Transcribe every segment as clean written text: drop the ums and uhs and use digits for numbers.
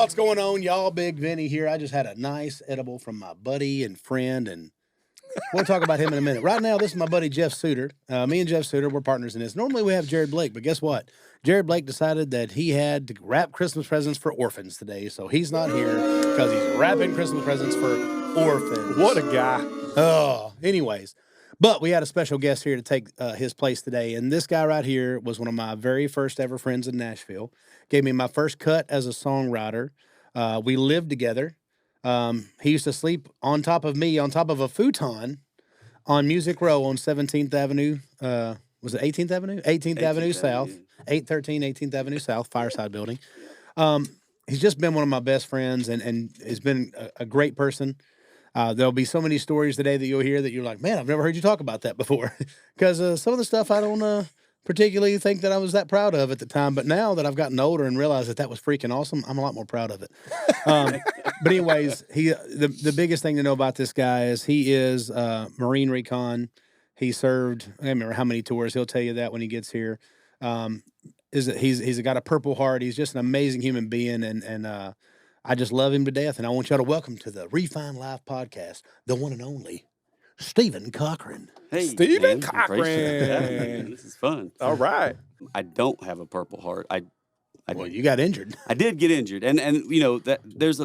What's going on, y'all? Big Vinny here. I just had a nice edible from my buddy and friend, and we'll talk about him in a minute. Right now, this is my buddy Jeff Suter. Me and Jeff Suter, we're partners in this. Normally, we have Jared Blake, but guess what? Jared Blake decided that he had to wrap Christmas presents for orphans today, so he's not here because he's wrapping Christmas presents for orphans. What a guy. Oh, anyways. But we had a special guest here to take his place today, and this guy right here was one of my very first ever friends in Nashville. Gave me my first cut as a songwriter. We lived together. He used to sleep on top of me, on top of a futon on Music Row on 17th Avenue. Was it 18th Avenue? 18th Avenue South. 813 18th Avenue South, Fireside Building. He's just been one of my best friends and has been a great person. There'll be so many stories today that you'll hear that you're like, man, I've never heard you talk about that before. Because some of the stuff I don't particularly think that I was that proud of at the time. But now that I've gotten older and realized that that was freaking awesome, I'm a lot more proud of it. But anyways, the biggest thing to know about this guy is he is Marine Recon. He served, I can't remember how many tours. He'll tell you that when he gets here. He's got a Purple Heart. He's just an amazing human being. And I just love him to death, and I want y'all to welcome to the Refine Life podcast, the one and only Stephen Cochran. Hey, Stephen man, Cochran. man, this is fun. All right. I don't have a Purple Heart. Well, you got injured. I did get injured, and you know that there's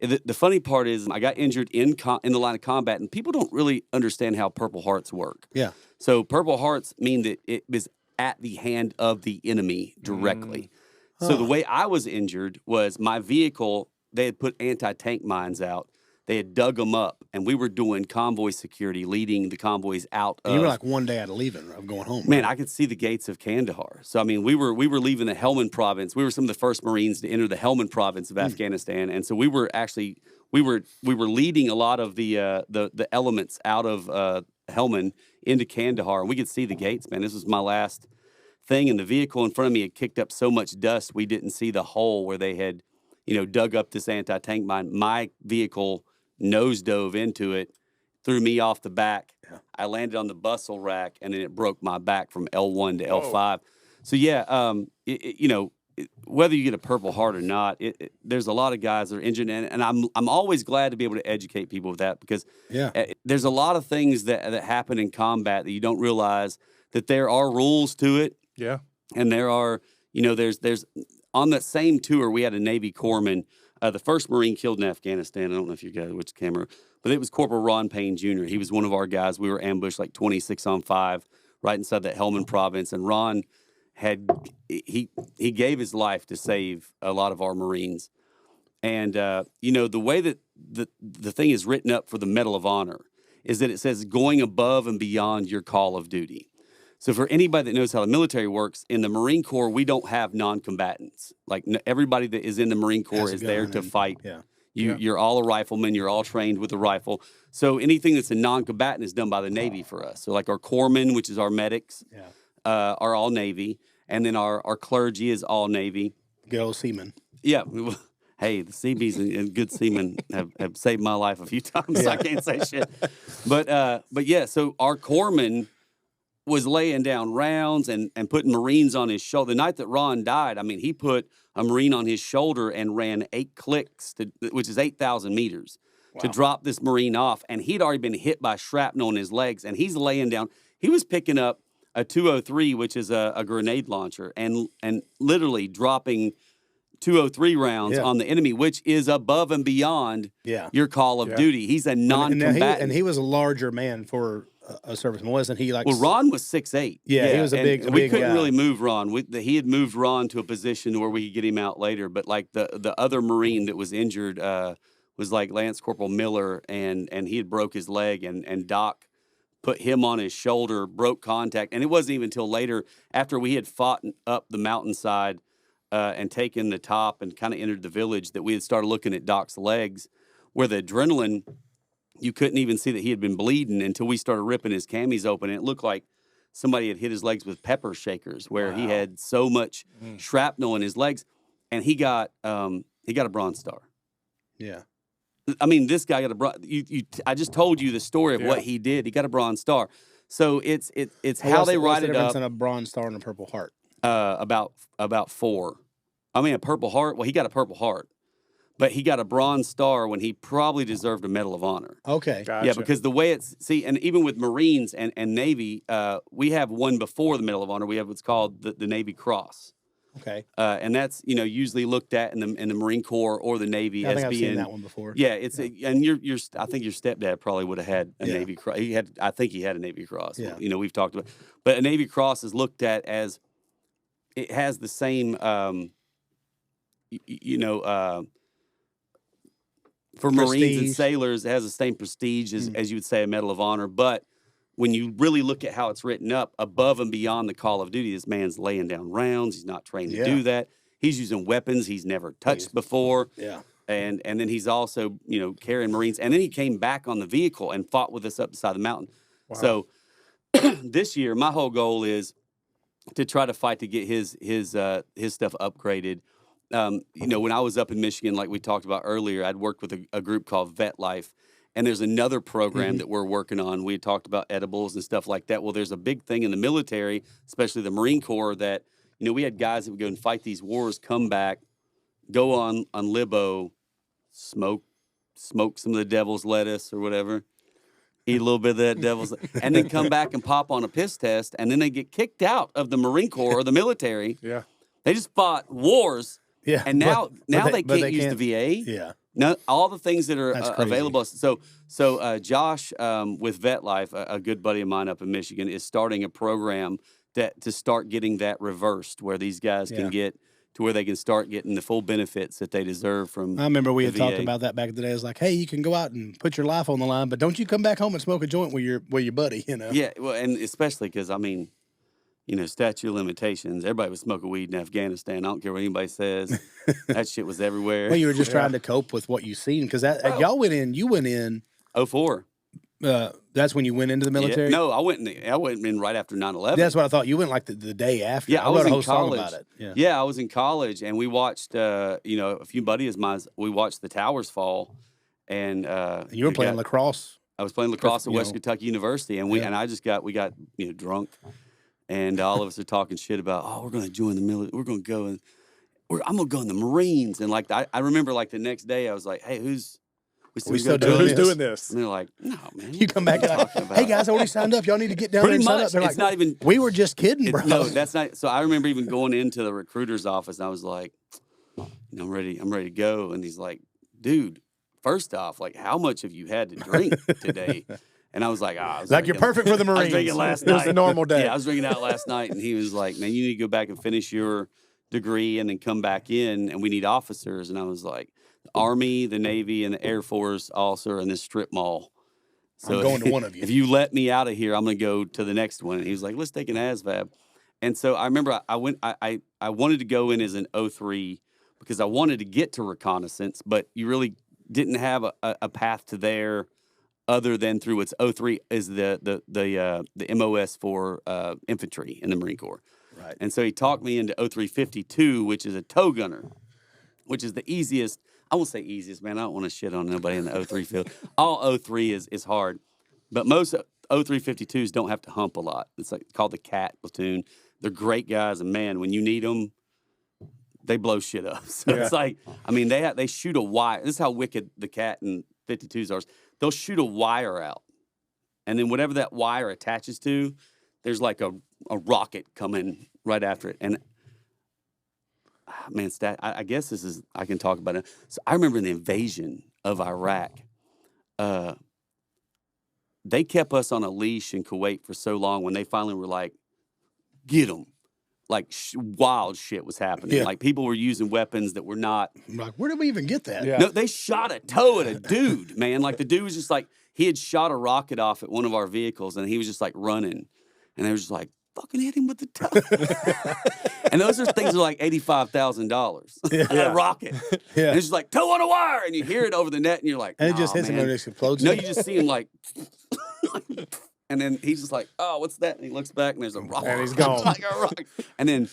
the funny part is I got injured in the line of combat, and people don't really understand how Purple Hearts work. Yeah. So Purple Hearts mean that it was at the hand of the enemy directly. So the way I was injured was my vehicle, they had put anti-tank mines out. They had dug them up, and we were doing convoy security, leading the convoys out of... You were like one day out of leaving, of going home. Man, right? I could see the gates of Kandahar. So, I mean, we were leaving the Helmand province. We were some of the first Marines to enter the Helmand province of Afghanistan. And so we were actually... We were leading a lot of the elements out of Helmand into Kandahar, and we could see the gates, man. This was my last... thing, and the vehicle in front of me had kicked up so much dust we didn't see the hole where they had, dug up this anti-tank mine. My vehicle nose dove into it, threw me off the back. Yeah. I landed on the bustle rack, and then it broke my back from L1 to L5. So yeah, whether you get a Purple Heart or not, there's a lot of guys that are injured, and I'm always glad to be able to educate people with that because there's a lot of things that happen in combat that you don't realize that there are rules to it. Yeah. And there are, there's on that same tour, we had a Navy corpsman, the first Marine killed in Afghanistan. I don't know if you guys which camera, but it was Corporal Ron Payne Jr. He was one of our guys. We were ambushed like 26 on 5 right inside that Helmand province. And Ron he gave his life to save a lot of our Marines. And, the way that the thing is written up for the Medal of Honor is that it says going above and beyond your call of duty. So for anybody that knows how the military works, in the Marine Corps, we don't have non-combatants. Like everybody that is in the Marine Corps is there to fight. Yeah. You're all a rifleman. You're all trained with a rifle. So anything that's a non-combatant is done by the Navy for us. So like our corpsmen, which is our medics, are all Navy. And then our clergy is all Navy. Good old seamen. Yeah. Hey, the Seabees and good seamen have saved my life a few times. So I can't say shit. But yeah, so our corpsman was laying down rounds and putting Marines on his shoulder. The night that Ron died, I mean, he put a Marine on his shoulder and ran 8 clicks, which is 8,000 meters, to drop this Marine off. And he'd already been hit by shrapnel on his legs, and he's laying down. He was picking up a 203, which is a grenade launcher, and literally dropping 203 rounds on the enemy, which is above and beyond your call of duty. He's a non-combatant. And he was a larger man for a serviceman, wasn't he? Like, well, Ron was 6'8". Yeah, he was a big. We couldn't really move Ron. He had moved Ron to a position where we could get him out later. But like the other Marine that was injured was like Lance Corporal Miller, and he had broke his leg, and Doc put him on his shoulder, broke contact, and it wasn't even until later after we had fought up the mountainside and taken the top and kind of entered the village that we had started looking at Doc's legs, where the adrenaline. You couldn't even see that he had been bleeding until we started ripping his camis open. And it looked like somebody had hit his legs with pepper shakers, where he had so much shrapnel in his legs, and he got a Bronze Star. Yeah, I mean, this guy got a Bronze. I just told you the story of what he did. He got a Bronze Star. So it's how they write it up. What's the difference in a Bronze Star and a Purple Heart? About 4. I mean, a Purple Heart. Well, he got a Purple Heart. but he got a Bronze Star when he probably deserved a Medal of Honor. Okay. Gotcha. Yeah, because the way it's and even with Marines and Navy, we have one before the Medal of Honor. We have what's called the Navy Cross. Okay. And that's usually looked at in the Marine Corps or the Navy I as think I've being seen that one before. Yeah, it's and I think your stepdad probably would have had a Navy Cross. I think he had a Navy Cross. Yeah. We've talked about, but a Navy Cross is looked at as it has the same for Marines and sailors, it has the same prestige as you would say a Medal of Honor, but when you really look at how it's written up, above and beyond the call of duty, this man's laying down rounds. He's not trained to do that. He's using weapons he's never touched before. Yeah. And then he's also, carrying Marines. And then he came back on the vehicle and fought with us up the side of the mountain. Wow. So this year, my whole goal is to try to fight to get his stuff upgraded. When I was up in Michigan, like we talked about earlier, I'd worked with a group called Vet Life. And there's another program that we're working on. We had talked about edibles and stuff like that. Well, there's a big thing in the military, especially the Marine Corps, that, we had guys that would go and fight these wars, come back, go on Libo, smoke some of the devil's lettuce or whatever, eat a little bit of that devil's, and then come back and pop on a piss test, and then they get kicked out of the Marine Corps or the military. Yeah. They just fought wars. Yeah. And now they can't use the VA. Yeah. No, all the things that are available. So Josh with Vet Life, a good buddy of mine up in Michigan, is starting a program to start getting that reversed, where these guys can get to where they can start getting the full benefits that they deserve from. I remember we had the talked VA. about that back in the day. It's like, hey, you can go out and put your life on the line, but don't you come back home and smoke a joint with your buddy, Yeah, well, and especially because statute of limitations. Everybody was smoking weed in Afghanistan. I don't care what anybody says. That shit was everywhere. Well, you were just trying to cope with what you seen because y'all went in. You went in 04. That's when you went into the military. Yeah, no, I went in right after 9/11. That's what I thought. You went like the day after. Yeah, I was wrote a in whole song college. about it. Yeah, I was in college, and we watched. A few buddies of mine. We watched the towers fall, and you were playing lacrosse. I was playing lacrosse at West Kentucky University, and we got drunk, and all of us are talking shit about, we're going to join the military. We're going to go and I'm going to go in the Marines. And I remember the next day I was like, hey, who's doing this? And they're like, no, man. You come back and like, hey guys, I already signed up. Y'all need to get down Pretty there and much. sign up. It's not even. We were just kidding, bro. No, that's not. So I remember even going into the recruiter's office, and I was like, I'm ready to go. And he's like, dude, first off, how much have you had to drink today? And I was like, you're perfect for the Marines. I was drinking last It was night. a normal day. Yeah, I was drinking out last night, and he was like, man, you need to go back and finish your degree and then come back in, and we need officers. And I was like, the Army, the Navy, and the Air Force also are in this strip mall. So I'm going to one of you. If you let me out of here, I'm going to go to the next one. And he was like, let's take an ASVAB. And so I remember I wanted to go in as an 03 because I wanted to get to reconnaissance, but you really didn't have a path to there other than through its 03 is the MOS for infantry in the Marine Corps. Right. And so he talked me into 0352, which is a tow gunner, which is the easiest. I won't say easiest, man. I don't want to shit on nobody in the 03 field. All 03 is hard, but most 0352s don't have to hump a lot. It's called the CAT platoon. They're great guys, and man, when you need them, they blow shit up. So it's they shoot a wire. This is how wicked the CAT and 52s are. They'll shoot a wire out, and then whatever that wire attaches to, there's like a rocket coming right after it. And man, I guess I can talk about it. So I remember in the invasion of Iraq, they kept us on a leash in Kuwait for so long. When they finally were like, get them, wild shit was happening. Yeah. People were using weapons that were not. I'm like, where did we even get that? Yeah. No, they shot a toe at a dude, man. The dude was just he had shot a rocket off at one of our vehicles, and he was just running, and they were just fucking hit him with the toe. And those things are $85,000. A rocket. Yeah. And it's just toe on a wire, and you hear it over the net, and you're like, And it just hits him and it explodes. No, you just see him and then he's just oh, what's that? And he looks back, and there's a rocket. And he's gone. A rocket. And then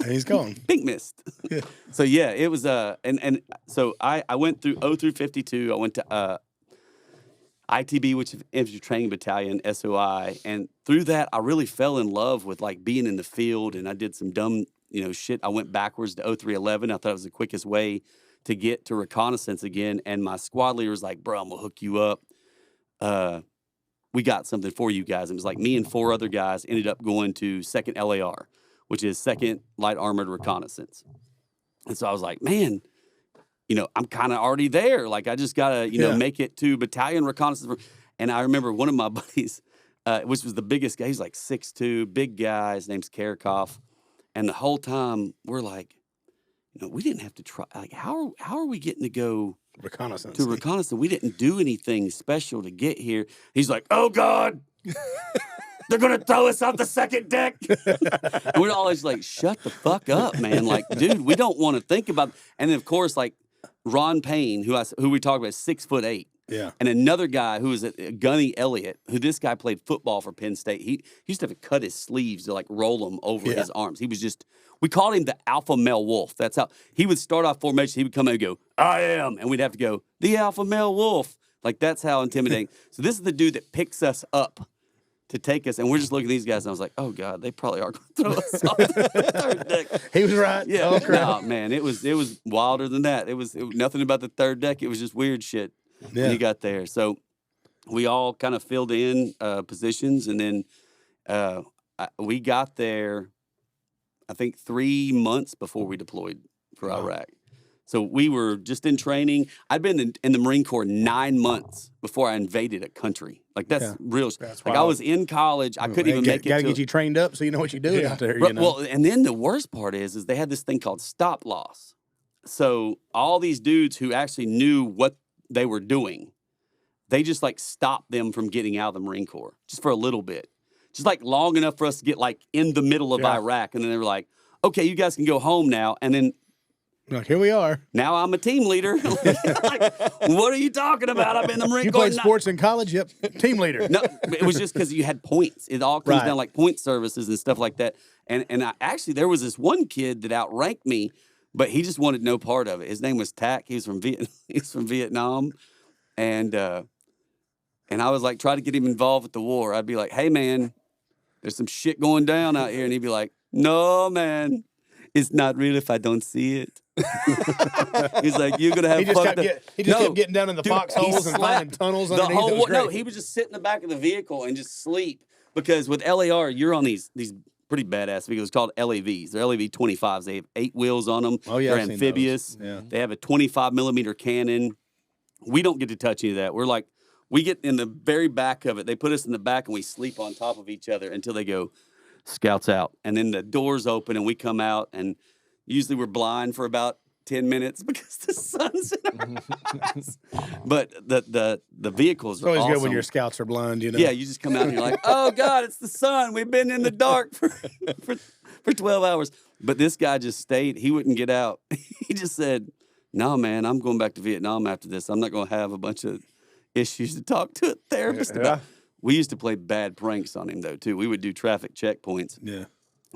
and he's gone. pink mist. Yeah. So yeah, it was and so I went through 0352. I went to ITB, which is Infantry Training Battalion, SOI, and through that I really fell in love with being in the field, and I did some dumb shit. I went backwards to 0311. I thought it was the quickest way to get to reconnaissance again. And my squad leader was like, bro, I'm going to hook you up. We got something for you guys. It was like me and 4 other guys ended up going to 2nd LAR, which is 2nd Light Armored Reconnaissance. And so I was like, man, I'm kind of already there. Like, I just got to, make it to battalion reconnaissance. And I remember one of my buddies, which was the biggest guy, he's like 6'2", big guy. His name's Karakov. And the whole time we're like, we didn't have to try. Like, how are we getting to go reconnaissance? To reconnaissance. We didn't do anything special to get here. He's like, oh God, they're gonna throw us off the 2nd deck. And we're always like, shut the fuck up, man. Like, dude, we don't want to think about. And then of course, like Ron Payne, who we talked about, is 6'8". Yeah. And another guy who was Gunny Elliott, who this guy played football for Penn State. He used to have to cut his sleeves to like roll them over his arms. He was we called him the alpha male wolf. That's how he would start off formation. He would come in and go, I am. And we'd have to go, the alpha male wolf. Like, that's how intimidating. So this is the dude that picks us up to take us. And we're just looking at these guys. And I was like, oh God, they probably are going to throw us off the 3rd deck. He was right. Yeah. Oh, crap. No, man, it was wilder than that. It was nothing about the 3rd deck. It was just weird shit. When he got there. So we all kind of filled in positions, and then we got there, I think 3 months before we deployed for Iraq. So we were just in training. I'd been in the Marine Corps 9 months before I invaded a country. Like, that's real. That's like, I was in college. I couldn't even make it. Got to get you trained up so you know what you're doing out there. Well, and then the worst part is they had this thing called stop loss. So all these dudes who actually knew what they were doing, they just like stopped them from getting out of the Marine Corps just for a little bit, just like long enough for us to get like in the middle of Iraq. And then they were like, okay, you guys can go home now. And then like, here we are. Now I'm a team leader. Like, what are you talking about? I've been in the Marine You Corps. played sports in college? Yep. Team leader. No, it was just because you had points. It all comes down like point services and stuff like that. And actually, there was this one kid that outranked me, but he just wanted no part of it. His name was Tak. He was from Vietnam. And I was like, try to get him involved with the war. I'd be like, hey, man, there's some shit going down out here. And he'd be like, no, man, it's not real if I don't see it. He's like, you're going to have fun. He just kept getting down in the foxholes and finding tunnels underneath. No, he would just sit in the back of the vehicle and just sleep. Because with LAR, you're on these pretty badass vehicles called LAVs. They're LAV 25s. They have 8 wheels on them. Oh, yeah, they're amphibious. Yeah. They have a 25 millimeter cannon. We don't get to touch any of that. We're like, we get in the very back of it. They put us in the back and we sleep on top of each other until they go, scouts out. And then the doors open and we come out, and usually we're blind for about 10 minutes because the sun's in our eyes. But the vehicles are always awesome. good when your scouts are blind, you know. Yeah, you just come out and you're like, oh God, it's the sun. We've been in the dark for 12 hours. But this guy just stayed. He wouldn't get out. He just said, no, man, I'm going back to Vietnam after this. I'm not going to have a bunch of issues to talk to a therapist about. We used to play bad pranks on him, though, too. We would do traffic checkpoints. Yeah.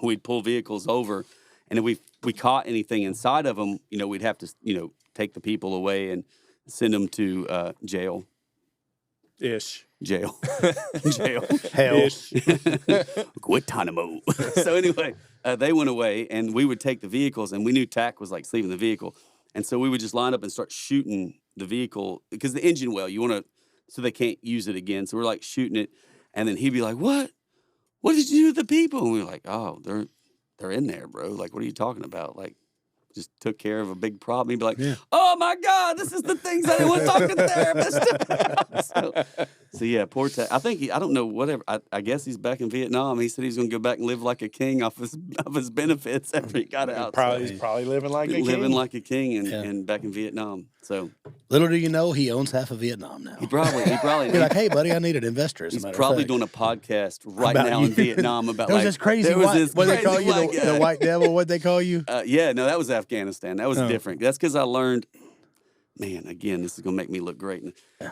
We'd pull vehicles over, and if we caught anything inside of them, we'd have to, take the people away and send them to jail. Jail. Jail. Hell. Guantanamo. So anyway, they went away, and we would take the vehicles, and we knew Tak was like sleeping in the vehicle. And so we would just line up and start shooting the vehicle because the engine well, so they can't use it again. So we're like shooting it. And then he'd be like, what? What did you do to the people? And we were like, oh, they're in there, bro. Like, what are you talking about? Like, just took care of a big problem. He'd be like, oh my God, this is the things I didn't want to talk to the therapist about. So yeah, poor Tak. I think I don't know, whatever. I guess he's back in Vietnam. He said he's going to go back and live like a king off his benefits after he got out. He's probably living like a king. Living like a king and back in Vietnam. So little do you know, he owns half of Vietnam now. He probably be like, hey, buddy, I need an investor. He's probably doing a podcast right now in Vietnam about there was this crazy what they call you, the white devil. What'd they call you? Yeah, no, that was Afghanistan. That was different. That's because I learned, man, again, this is going to make me look great. Yeah.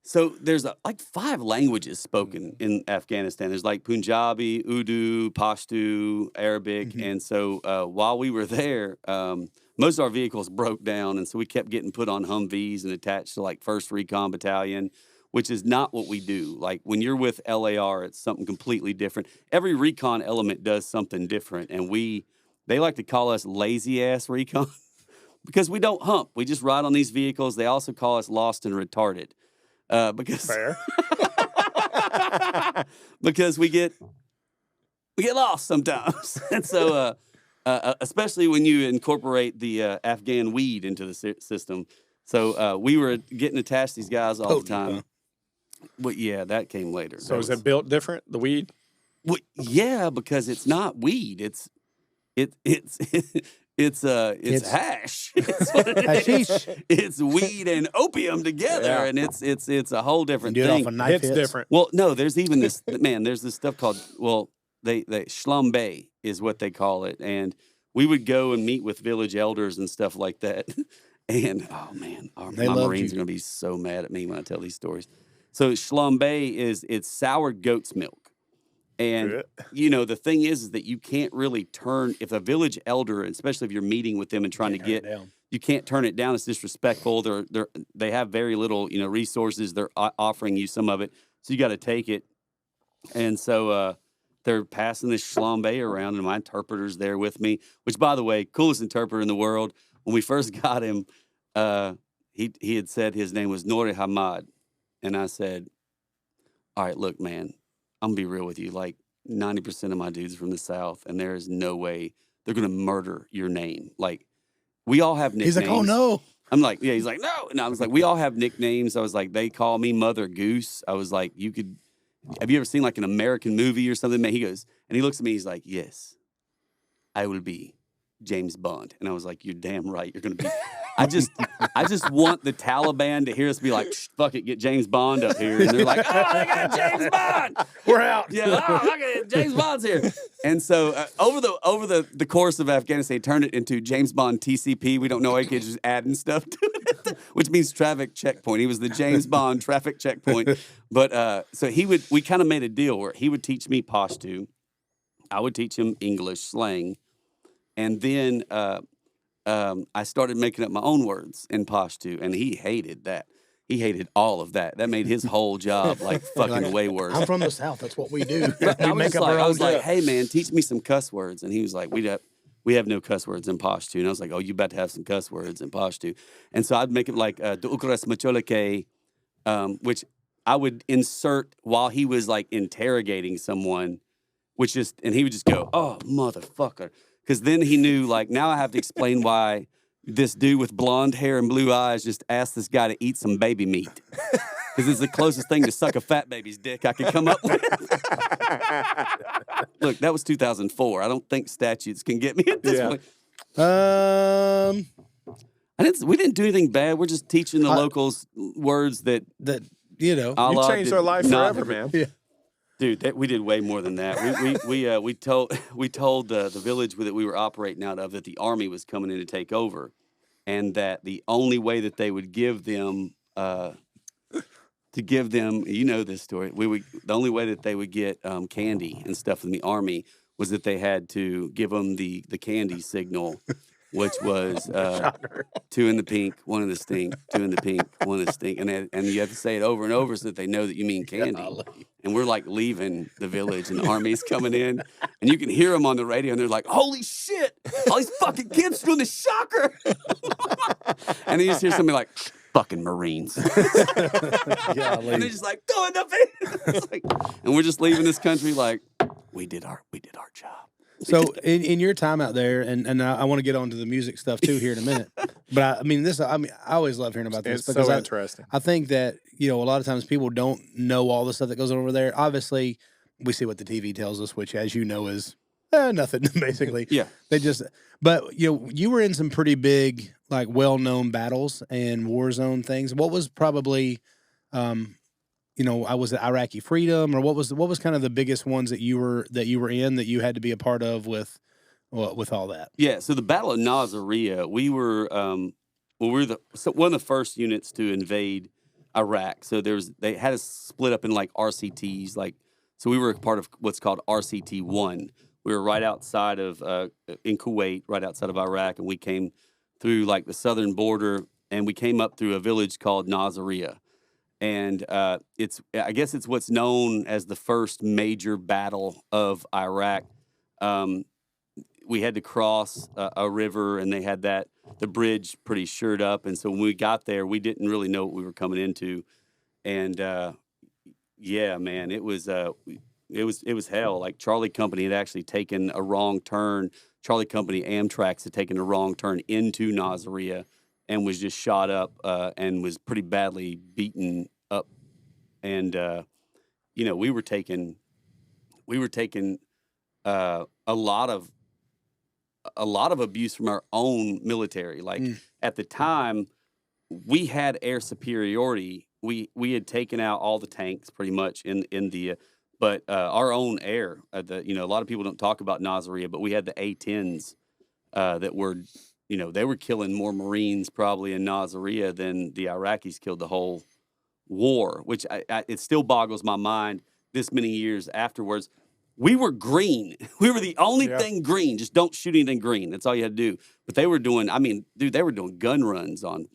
So there's like 5 languages spoken in Afghanistan. There's like Punjabi, Urdu, Pashto, Arabic. Mm-hmm. And so while we were there, most of our vehicles broke down. And so we kept getting put on Humvees and attached to like 1st Recon Battalion, which is not what we do. Like when you're with LAR, it's something completely different. Every recon element does something different. And they like to call us lazy ass recon Because we don't hump. We just ride on these vehicles. They also call us lost and retarded. Because Fair. because we get lost sometimes. And so especially when you incorporate the Afghan weed into the system. So we were getting attached to these guys all the time. But yeah, that came later. So is it built different, the weed? Well, yeah, because it's not weed. It's hash. It's what it is. It's weed and opium together, and it's a whole different do it thing. off a knife. It's different. Well, no, there's even this there's this stuff called they shlambe is what they call it, and we would go and meet with village elders and stuff like that. And oh man, my Marines are gonna be so mad at me when I tell these stories. So shlambe it's sour goat's milk. And, the thing is that you can't really turn, if a village elder, especially if you're meeting with them and trying to get, you can't turn it down. It's disrespectful. They have very little, resources. They're offering you some of it. So you got to take it. And so they're passing this shlambe around, and my interpreter's there with me, which, by the way, coolest interpreter in the world. When we first got him, he had said his name was Nori Hamad. And I said, all right, look, man, I'm going to be real with you. Like 90% of my dudes are from the South, and there is no way they're going to murder your name. Like, we all have nicknames. He's like, oh, no. I'm like, yeah, he's like, no. And I was like, we all have nicknames. I was like, they call me Mother Goose. I was like, have you ever seen like an American movie or something? Man, he goes, and he looks at me, he's like, yes, I will be James Bond. And I was like, you're damn right. You're going to be. I just want the Taliban to hear us be like, fuck it, get James Bond up here. And they're like, oh, they got James Bond. We're out. Yeah, look at it, James Bond's here. And so over the course of Afghanistan, they turned it into James Bond TCP. We don't know why kids just adding stuff to it, which means traffic checkpoint. He was the James Bond traffic checkpoint. But so we kind of made a deal where he would teach me Pashto. I would teach him English slang. And then I started making up my own words in Pashto, and he hated that. He hated all of that. That made his whole job like fucking way worse. I'm from the South. That's what we do. I was like, hey man, teach me some cuss words, and he was like, we have no cuss words in Pashto, and I was like, oh, you about to have some cuss words in Pashto, and so I'd make it like Ukras Macholake, which I would insert while he was like interrogating someone, and he would just go, oh motherfucker. Because then he knew, like, now I have to explain why this dude with blonde hair and blue eyes just asked this guy to eat some baby meat. Because it's the closest thing to suck a fat baby's dick I could come up with. Look, that was 2004. I don't think statutes can get me at this point. We didn't do anything bad. We're just teaching the locals words that you changed their life forever, man. Yeah. Dude, we did way more than that. We told the village that we were operating out of that the army was coming in to take over, and that the only way that they would give them this story. The only way that they would get candy and stuff from the army was that they had to give them the candy signal, which was 2 in the pink, 1 in the stink, 2 in the pink, 1 in the stink, and you have to say it over and over so that they know that you mean candy. And we're like leaving the village, and the army's coming in, and you can hear them on the radio, and they're like, "Holy shit! All these fucking kids doing the shocker!" And then you just hear somebody like, "Fucking Marines," and they're just like, "Doing the and we're just leaving this country like we did our job. So in your time out there, and I want to get on to the music stuff too here in a minute, but I always love hearing about this. It's so interesting. I think that, a lot of times people don't know all the stuff that goes on over there. Obviously, we see what the TV tells us, which, as you know, is nothing, basically. Yeah. But you were in some pretty big, like, well-known battles and war zone things. What was probably, was it Iraqi freedom, or what was kind of the biggest ones that you were in that you had to be a part of with all that? Yeah. So the Battle of Nasiriyah, we were one of the first units to invade Iraq. So they had us split up in like RCTs, so we were a part of what's called RCT 1. We were right outside of in Kuwait, right outside of Iraq, and we came through like the southern border, and we came up through a village called Nasiriyah. And I guess it's what's known as the first major battle of Iraq. we had to cross a river, and they had the bridge pretty shored up. And so when we got there, we didn't really know what we were coming into. And yeah, man, it was hell. Like Charlie Company had actually taken a wrong turn. Charlie Company Amtrak's had taken a wrong turn into Nasiriyah and was just shot up and was pretty badly beaten up. And we were taking a lot of abuse from our own military. Like at the time, we had air superiority. We had taken out all the tanks pretty much in the, but our own air. A lot of people don't talk about Nasiriyah, but we had the A-10s that were, they were killing more Marines probably in Nasiriyah than the Iraqis killed the whole war. Which it still boggles my mind this many years afterwards. We were green. We were the only thing green. Just don't shoot anything green. That's all you had to do. But they were doing, they were doing gun runs on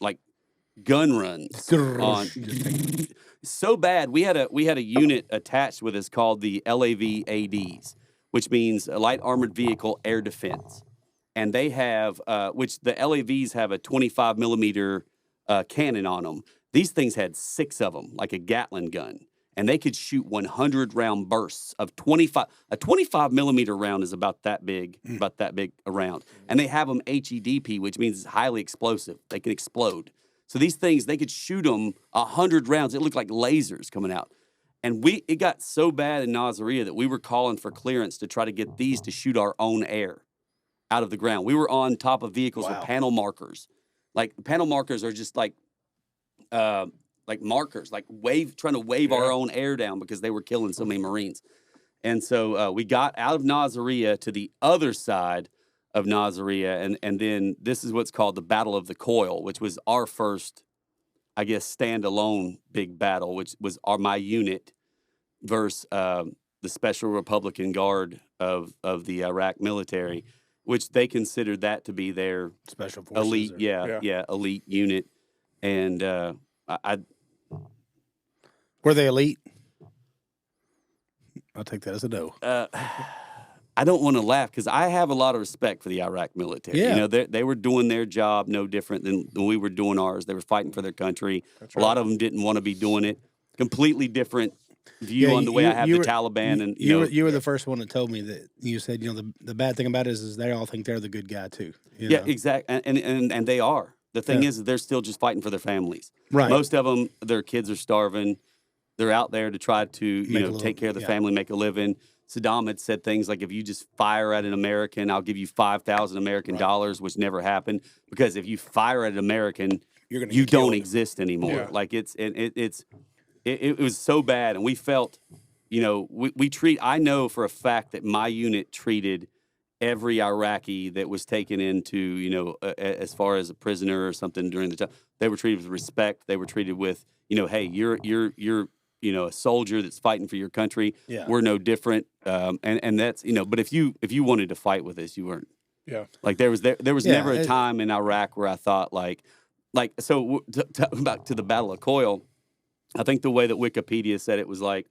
so bad. We had a unit attached with us called the LAV-ADs, which means Light Armored Vehicle Air Defense. And they have, which the LAVs have a 25 millimeter cannon on them. These things had 6 of them, like a Gatling gun. And they could shoot 100 round bursts of 25. A 25 millimeter round is about that big a round. And they have them HEDP, which means it's highly explosive. They can explode. So these things, they could shoot them 100 rounds. It looked like lasers coming out. And it got so bad in Nasiriyah that we were calling for clearance to try to get these to shoot our own air out of the ground. We were on top of vehicles with panel markers. Like panel markers are just like markers, like trying to wave our own air down because they were killing so many Marines. And so we got out of Nasiriyah to the other side of Nasiriyah, and then this is what's called the Battle of the Coil, which was our first, I guess, standalone big battle, which was my unit versus the Special Republican Guard of the Iraq military, which they considered that to be their special forces elite, elite unit. And were they elite? I'll take that as a no. I don't want to laugh because I have a lot of respect for the Iraq military. Yeah. They were doing their job no different than we were doing ours. They were fighting for their country. That's right. A lot of them didn't want to be doing it. Completely different view on the way I have the Taliban. And you were the first one that told me that. You said, the bad thing about it is they all think they're the good guy too. Yeah, exactly. And they are. The thing is, they're still just fighting for their families. Right. Most of them, their kids are starving. They're out there to try to take care of the family, make a living. Saddam had said things like, if you just fire at an American, I'll give you 5,000 American dollars, which never happened. Because if you fire at an American, you don't exist anymore. Yeah. Like it was so bad. And we felt, I know for a fact that my unit treated every Iraqi that was taken into, as far as a prisoner or something during the time, they were treated with respect. They were treated with, hey, you're a soldier that's fighting for your country. Yeah. We're no different. And that's, but if you wanted to fight with us, you weren't. Yeah. Like there was never a time in Iraq where I thought so back to the Battle of Coil, I think the way that Wikipedia said it was like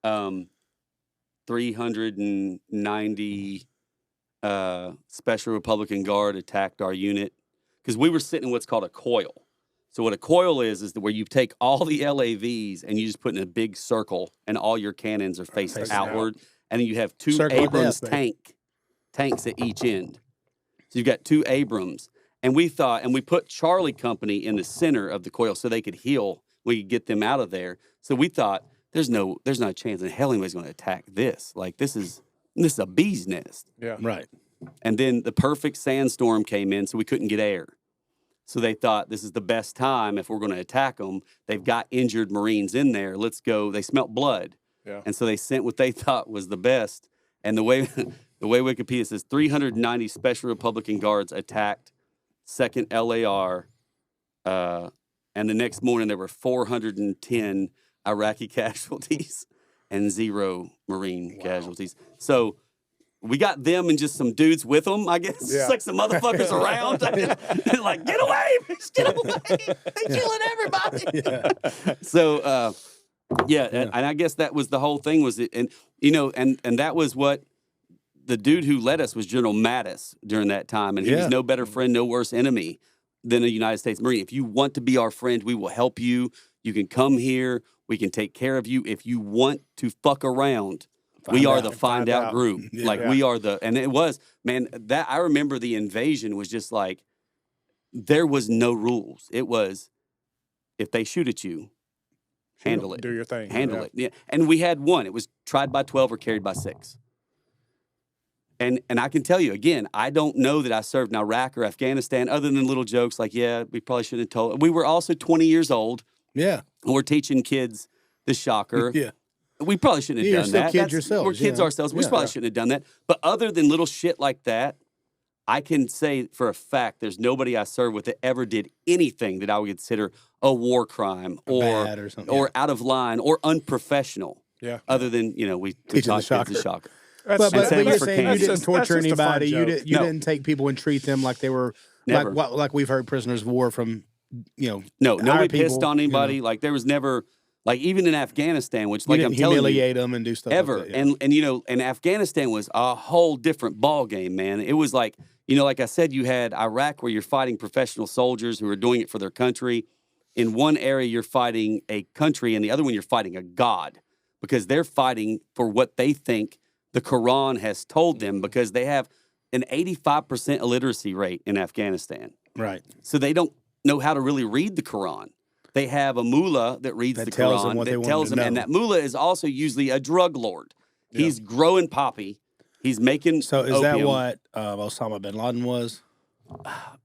390 Special Republican Guard attacked our unit because we were sitting in what's called a coil. So what a coil is where you take all the LAVs and you just put in a big circle and all your cannons are facing outward. And then you have 2 Abrams tanks at each end. So you've got 2 Abrams. And we put Charlie Company in the center of the coil so they could heal. We could get them out of there. So we thought there's not a chance in hell anybody's going to attack this. Like this is a bee's nest. Yeah. Right. And then the perfect sandstorm came in, so we couldn't get air. So they thought this is the best time if we're going to attack them. They've got injured Marines in there. Let's go. They smelt blood. Yeah. And so they sent what they thought was the best. And the way Wikipedia says 390 Special Republican Guards attacked 2nd LAR. And the next morning there were 410 Iraqi casualties and 0 Marine casualties. So we got them and just some dudes with them, I guess. Yeah. Just like some motherfuckers around. Like, get away! Just get away! They're killing everybody! Yeah. So, and I guess that was the whole thing was it. And, and that was what the dude who led us was General Mattis during that time, and he was no better friend, no worse enemy than a United States Marine. If you want to be our friend, we will help you. You can come here. We can take care of you. If you want to fuck around, we are the find out group. We are the, and it was, man, that I remember the invasion was just like, there was no rules. It was, if they shoot at you, handle it. Do your thing. Handle it. Yeah. And we had one. It was tried by 12 or carried by 6. And I can tell you, again, I don't know that I served in Iraq or Afghanistan other than little jokes like, yeah, we probably shouldn't have told. We were also 20 years old. Yeah. We're teaching kids the shocker. Yeah. We probably shouldn't have done that. Kids yourselves, we're kids ourselves. We probably shouldn't have done that. But other than little shit like that, I can say for a fact there's nobody I served with that ever did anything that I would consider a war crime or out of line or unprofessional. Yeah. Kids the shocker. But you're saying you didn't torture anybody. You didn't take people and treat them like they were like we've heard prisoners of war from No, nobody pissed on anybody. Like there was never even in Afghanistan, which like I'm telling you, humiliate them and do stuff ever. Like that, And Afghanistan was a whole different ball game, man. It was like like I said, you had Iraq where you're fighting professional soldiers who are doing it for their country. In one area, you're fighting a country, and the other one, you're fighting a god because they're fighting for what they think the Quran has told them because they have an 85% illiteracy rate in Afghanistan. Right. So they don't know how to really read the Quran. They have a mullah that reads the Quran that tells them, and that mullah is also usually a drug lord. Yeah. He's growing poppy. He's making So is opium. that what Osama bin Laden was?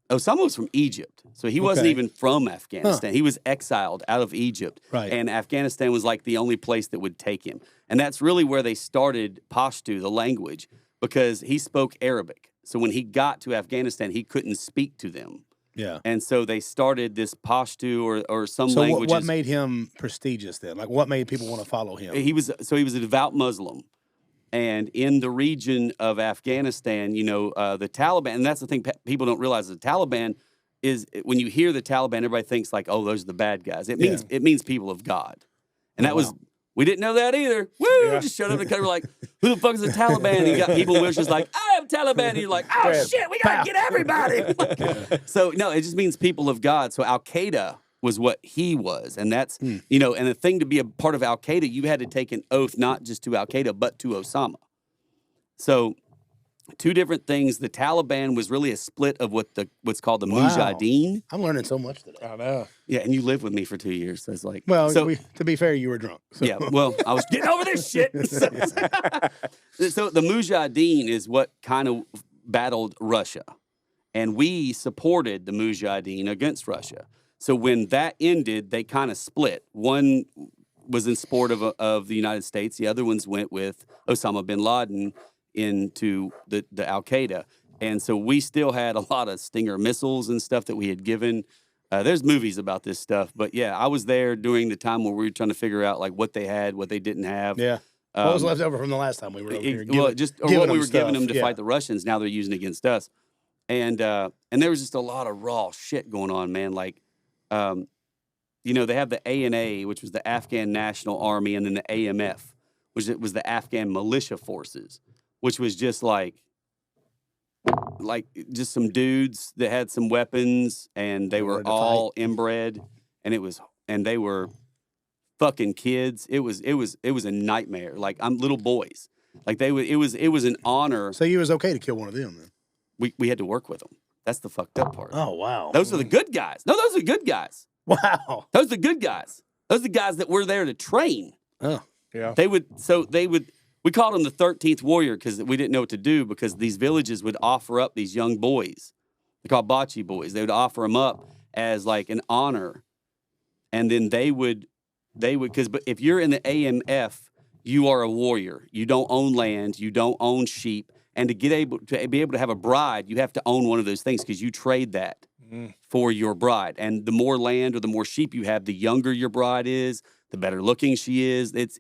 Osama was from Egypt. So he wasn't even from Afghanistan. He was exiled out of Egypt. Right. And Afghanistan was like the only place that would take him. And that's really where they started Pashto, the language, because he spoke Arabic. So when he got to Afghanistan, he couldn't speak to them. Yeah. And so they started this Pashto or some so languages. What made him prestigious then? Like what made people want to follow him? He was a devout Muslim. And in the region of Afghanistan, the Taliban, and that's the thing people don't realize, the Taliban is, when you hear the Taliban, everybody thinks like, oh, those are the bad guys. It means people of God. And that was, we didn't know that either. Woo! Yeah. Just showed up in the country like, who the fuck is the Taliban? And you got people who are just like, I am Taliban. And you're like, oh shit, we got to get everybody. So no, it just means people of God. So Al-Qaeda was what he was. And that's, and the thing to be a part of Al-Qaeda, you had to take an oath, not just to Al-Qaeda, but to Osama. So two different things. The Taliban was really a split of what's called the Mujahideen. I'm learning so much today. I know. Yeah, and you lived with me for 2 years. So it's like, to be fair, you were drunk. So. Yeah, well, I was getting over this shit. So the Mujahideen is what kind of battled Russia. And we supported the Mujahideen against Russia. So when that ended, they kind of split. One was in support of the United States. The other ones went with Osama bin Laden into the Al-Qaeda. And so we still had a lot of Stinger missiles and stuff that we had given. There's movies about this stuff. But, yeah, I was there during the time where we were trying to figure out, like, what they had, what they didn't have. Yeah. What was left over from the last time we were over here? What we were giving them to fight the Russians. Now they're using against us. And there was just a lot of raw shit going on, man. Like, they have the ANA, which was the Afghan National Army, and then the AMF, which was the Afghan Militia Forces, which was just like just some dudes that had some weapons, and they were all inbred, and they were fucking kids. It was a nightmare. Like I'm little boys. Like it was an honor. So you was okay to kill one of them then? We had to work with them. That's the fucked up part. Oh wow. Those are the good guys. No, those are the good guys. Wow. Those are the good guys. Those are the guys that were there to train. Oh. Yeah. We called them the 13th warrior because we didn't know what to do because these villages would offer up these young boys. They're called Bachi boys. They would offer them up as like an honor. And then they would, but if you're in the AMF, you are a warrior. You don't own land. You don't own sheep. And to be able to have a bride, you have to own one of those things because you trade that for your bride. And the more land or the more sheep you have, the younger your bride is, the better looking she is. It's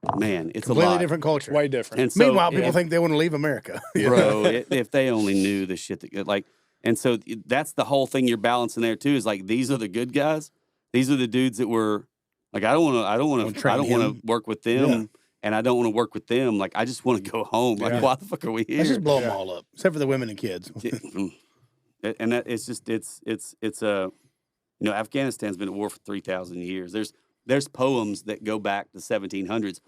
completely a lot. Different culture. Way different. And so, meanwhile, people think they want to leave America. Bro, if they only knew the shit that like, and so that's the whole thing you're balancing there too. Is like these are the good guys. These are the dudes that were like I don't want to work with them. and I don't want to work with them. Like, I just want to go home. Like, why the fuck are we here? Let's just blow them all up, except for the women and kids. And that it's just it's Afghanistan's been at war for 3,000 years. There's poems that go back to 1700s.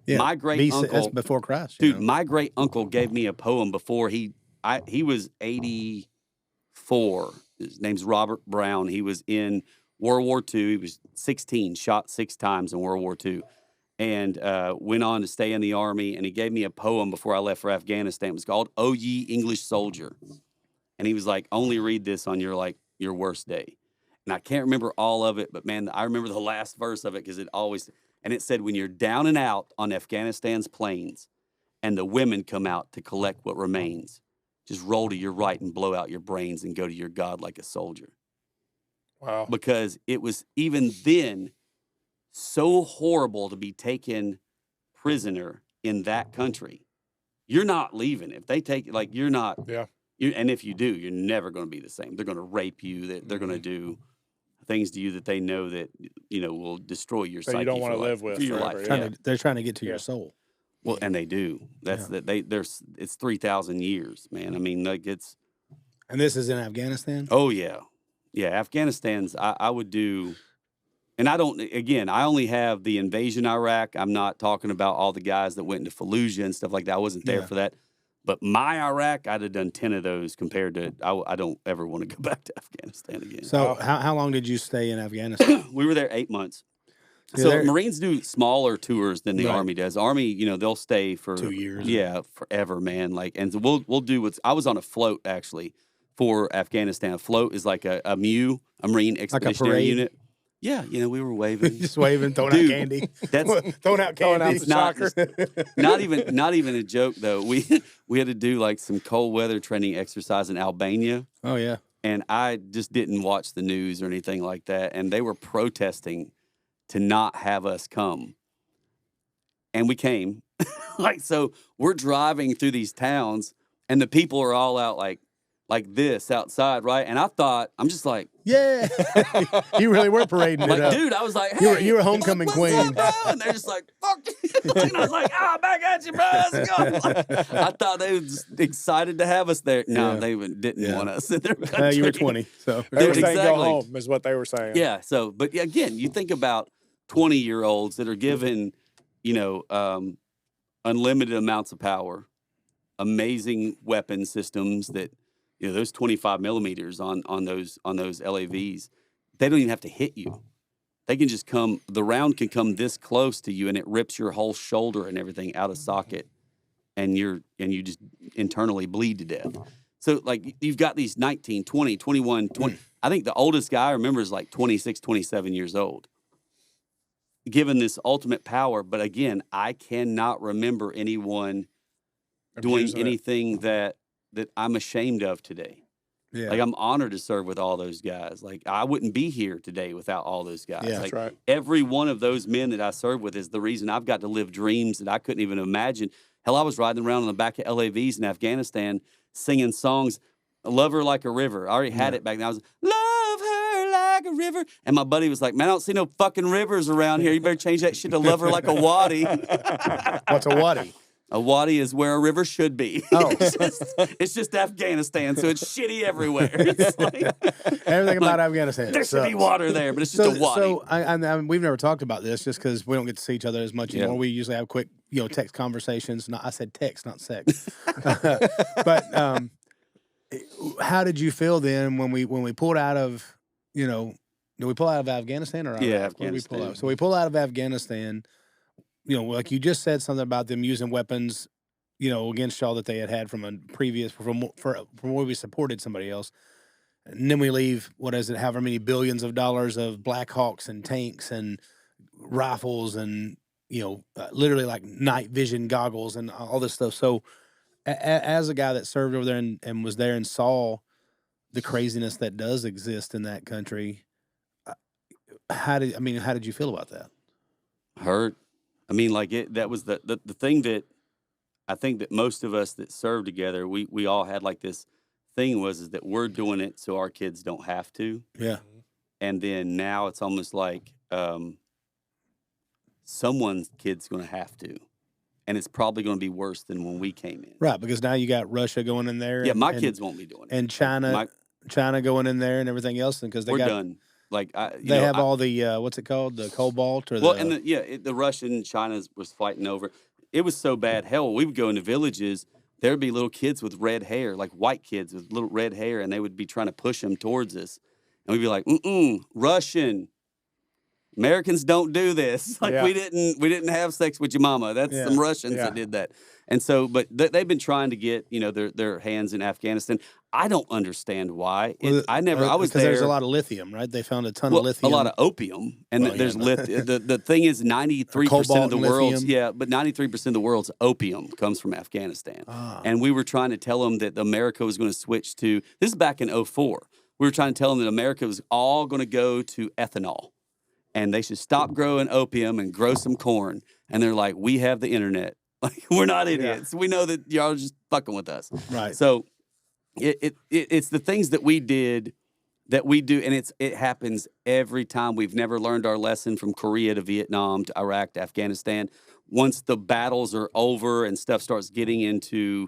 Yeah, my great uncle, that's before Christ, dude. My great uncle gave me a poem before he was 84. His name's Robert Brown. He was in World War II. He was 16, shot 6 times in World War II, and went on to stay in the Army. And he gave me a poem before I left for Afghanistan. It was called "O Ye English Soldier," and he was like, "Only read this on your worst day." And I can't remember all of it, but man, I remember the last verse of it because it said, "When you're down and out on Afghanistan's plains, and the women come out to collect what remains, just roll to your right and blow out your brains and go to your God like a soldier." Wow. Because it was even then so horrible to be taken prisoner in that country. You're not leaving. If they take you, you're not. Yeah. And if you do, you're never going to be the same. They're going to rape you. They're going to do things to you that they know that will destroy your psyche. You don't want to live with for your forever, life. They're trying to get to your soul. Well, and they do. That's that it's 3,000 years, man. I mean, it's. And this is in Afghanistan? Oh yeah. Afghanistan's I would do, and I only have the invasion Iraq. I'm not talking about all the guys that went into Fallujah and stuff like that. I wasn't there for that. But my Iraq, I'd have done 10 of those compared to, I don't ever want to go back to Afghanistan again. So how long did you stay in Afghanistan? We were there 8 months. So Marines do smaller tours than the Army does. Army, they'll stay for 2 years. Yeah, forever, man. And so we'll do I was on a float actually for Afghanistan. A float is like a MU, a Marine Expeditionary Unit. Yeah, we were waving, just waving, throwing out candy. That's throwing out candy. Not even a joke though. We had to do like some cold weather training exercise in Albania. Oh yeah. And I just didn't watch the news or anything like that. And they were protesting to not have us come. And we came. So we're driving through these towns and the people are all out like this outside, right? And I'm just like, yeah. You really were parading it up. Dude, I was like, hey, you were homecoming queen. Up, bro? And they're just like, fuck you. And I was like, back at you, bro. Let's go. I thought they were just excited to have us there. No, they didn't want us in their country. You were 20, so. They were saying go home is what they were saying. Yeah, so, but again, you think about 20-year-olds that are given, unlimited amounts of power, amazing weapon systems that, those 25 millimeters on those LAVs, they don't even have to hit you. They can just come. The round can come this close to you, and it rips your whole shoulder and everything out of socket, and you just internally bleed to death. So you've got these 19, 20, 21, 20. I think the oldest guy I remember is 26, 27 years old, given this ultimate power. But again, I cannot remember anyone doing anything that I'm ashamed of today. Yeah. I'm honored to serve with all those guys. I wouldn't be here today without all those guys. Yeah, that's right. Every one of those men that I serve with is the reason I've got to live dreams that I couldn't even imagine. Hell, I was riding around on the back of LAVs in Afghanistan singing songs, "Love Her Like a River." I already had it back then. I was, "Love her like a river." And my buddy was like, "Man, I don't see no fucking rivers around here. You better change that shit to "Love Her Like a Wadi." What's a wadi? A wadi is where a river should be. Oh. It's just Afghanistan, so it's shitty everywhere. It's everything about Afghanistan. There should be water there, but it's just a wadi. So I we've never talked about this just because we don't get to see each other as much anymore. We usually have quick, text conversations. I said text, not sex. But how did you feel then when we pulled out of, did we pull out of Afghanistan or Iraq? Yeah, Afghanistan. So we pull out of Afghanistan. Like you just said something about them using weapons, against y'all that they had from a previous, from where we supported somebody else. And then we leave, however many billions of dollars of Black Hawks and tanks and rifles and, literally like night vision goggles and all this stuff. So as a guy that served over there and was there and saw the craziness that does exist in that country, how did you feel about that? Hurt. That was the thing that I think that most of us that served together, we all had this thing is that we're doing it so our kids don't have to. Yeah. And then now it's almost like someone's kid's going to have to. and it's probably going to be worse than when we came in. Right, because now you got Russia going in there. Yeah, and, my kids won't be doing it. And China going in there and everything else, and because we're done. Like they have all the what's it called, the cobalt or the Russian and China was fighting over. It was so bad. Hell, we would go into villages. There would be little kids with red hair, like white kids with little red hair, and they would be trying to push them towards us, and we'd be like, Russian. Americans don't do this. Like we didn't have sex with your mama. That's some Russians that did that. And so, but they've been trying to get their hands in Afghanistan. I don't understand why. I was there because there's a lot of lithium, right? They found a ton of lithium, a lot of opium, and there's lithium. The thing is, 93% of the world's 93% of the world's opium comes from Afghanistan. And we were trying to tell them that America was going to switch to this is back in 2004. We were trying to tell them that America was all going to go to ethanol. And they should stop growing opium and grow some corn. And they're like, we have the internet. Like, we're not idiots. We know that y'all are just fucking with us. Right. So it's the things that we did that we do. And it happens every time. We've never learned our lesson from Korea to Vietnam to Iraq to Afghanistan. Once the battles are over and stuff starts getting into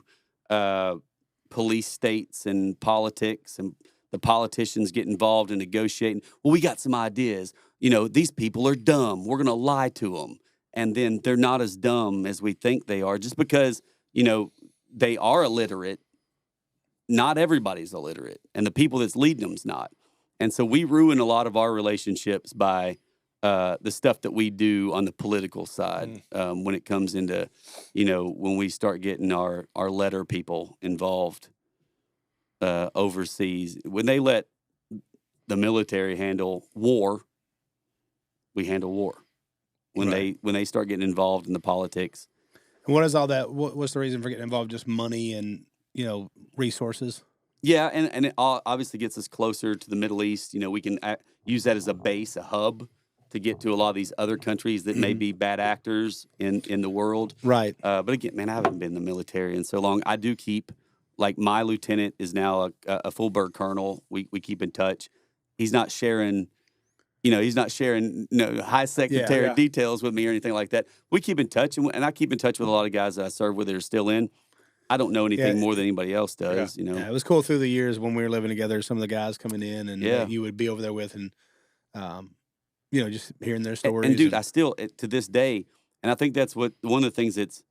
police states and politics and the politicians get involved in negotiating. Well, we got some ideas. These people are dumb. We're going to lie to them. And then they're not as dumb as we think they are. Just because, they are illiterate, not everybody's illiterate. And the people that's leading them's not. And so we ruin a lot of our relationships by the stuff that we do on the political side when it comes into, when we start getting our letter people involved overseas. When they let the military handle war, we handle war. When they start getting involved in the politics. And what is all that? What's the reason for getting involved? Just money and resources. Yeah, and it obviously gets us closer to the Middle East. We can use that as a base, a hub, to get to a lot of these other countries that may be bad actors in the world. Right. But again, man, I haven't been in the military in so long. I do keep, like, my lieutenant is now a full bird colonel. We keep in touch. He's not sharing. He's not sharing high secretary details with me or anything like that. We keep in touch, and I keep in touch with a lot of guys that I serve with that are still in. I don't know anything more than anybody else does, Yeah, it was cool through the years when we were living together, some of the guys coming in and you would be over there with and, just hearing their stories. And dude, I still, to this day, and I think that's one of the things that's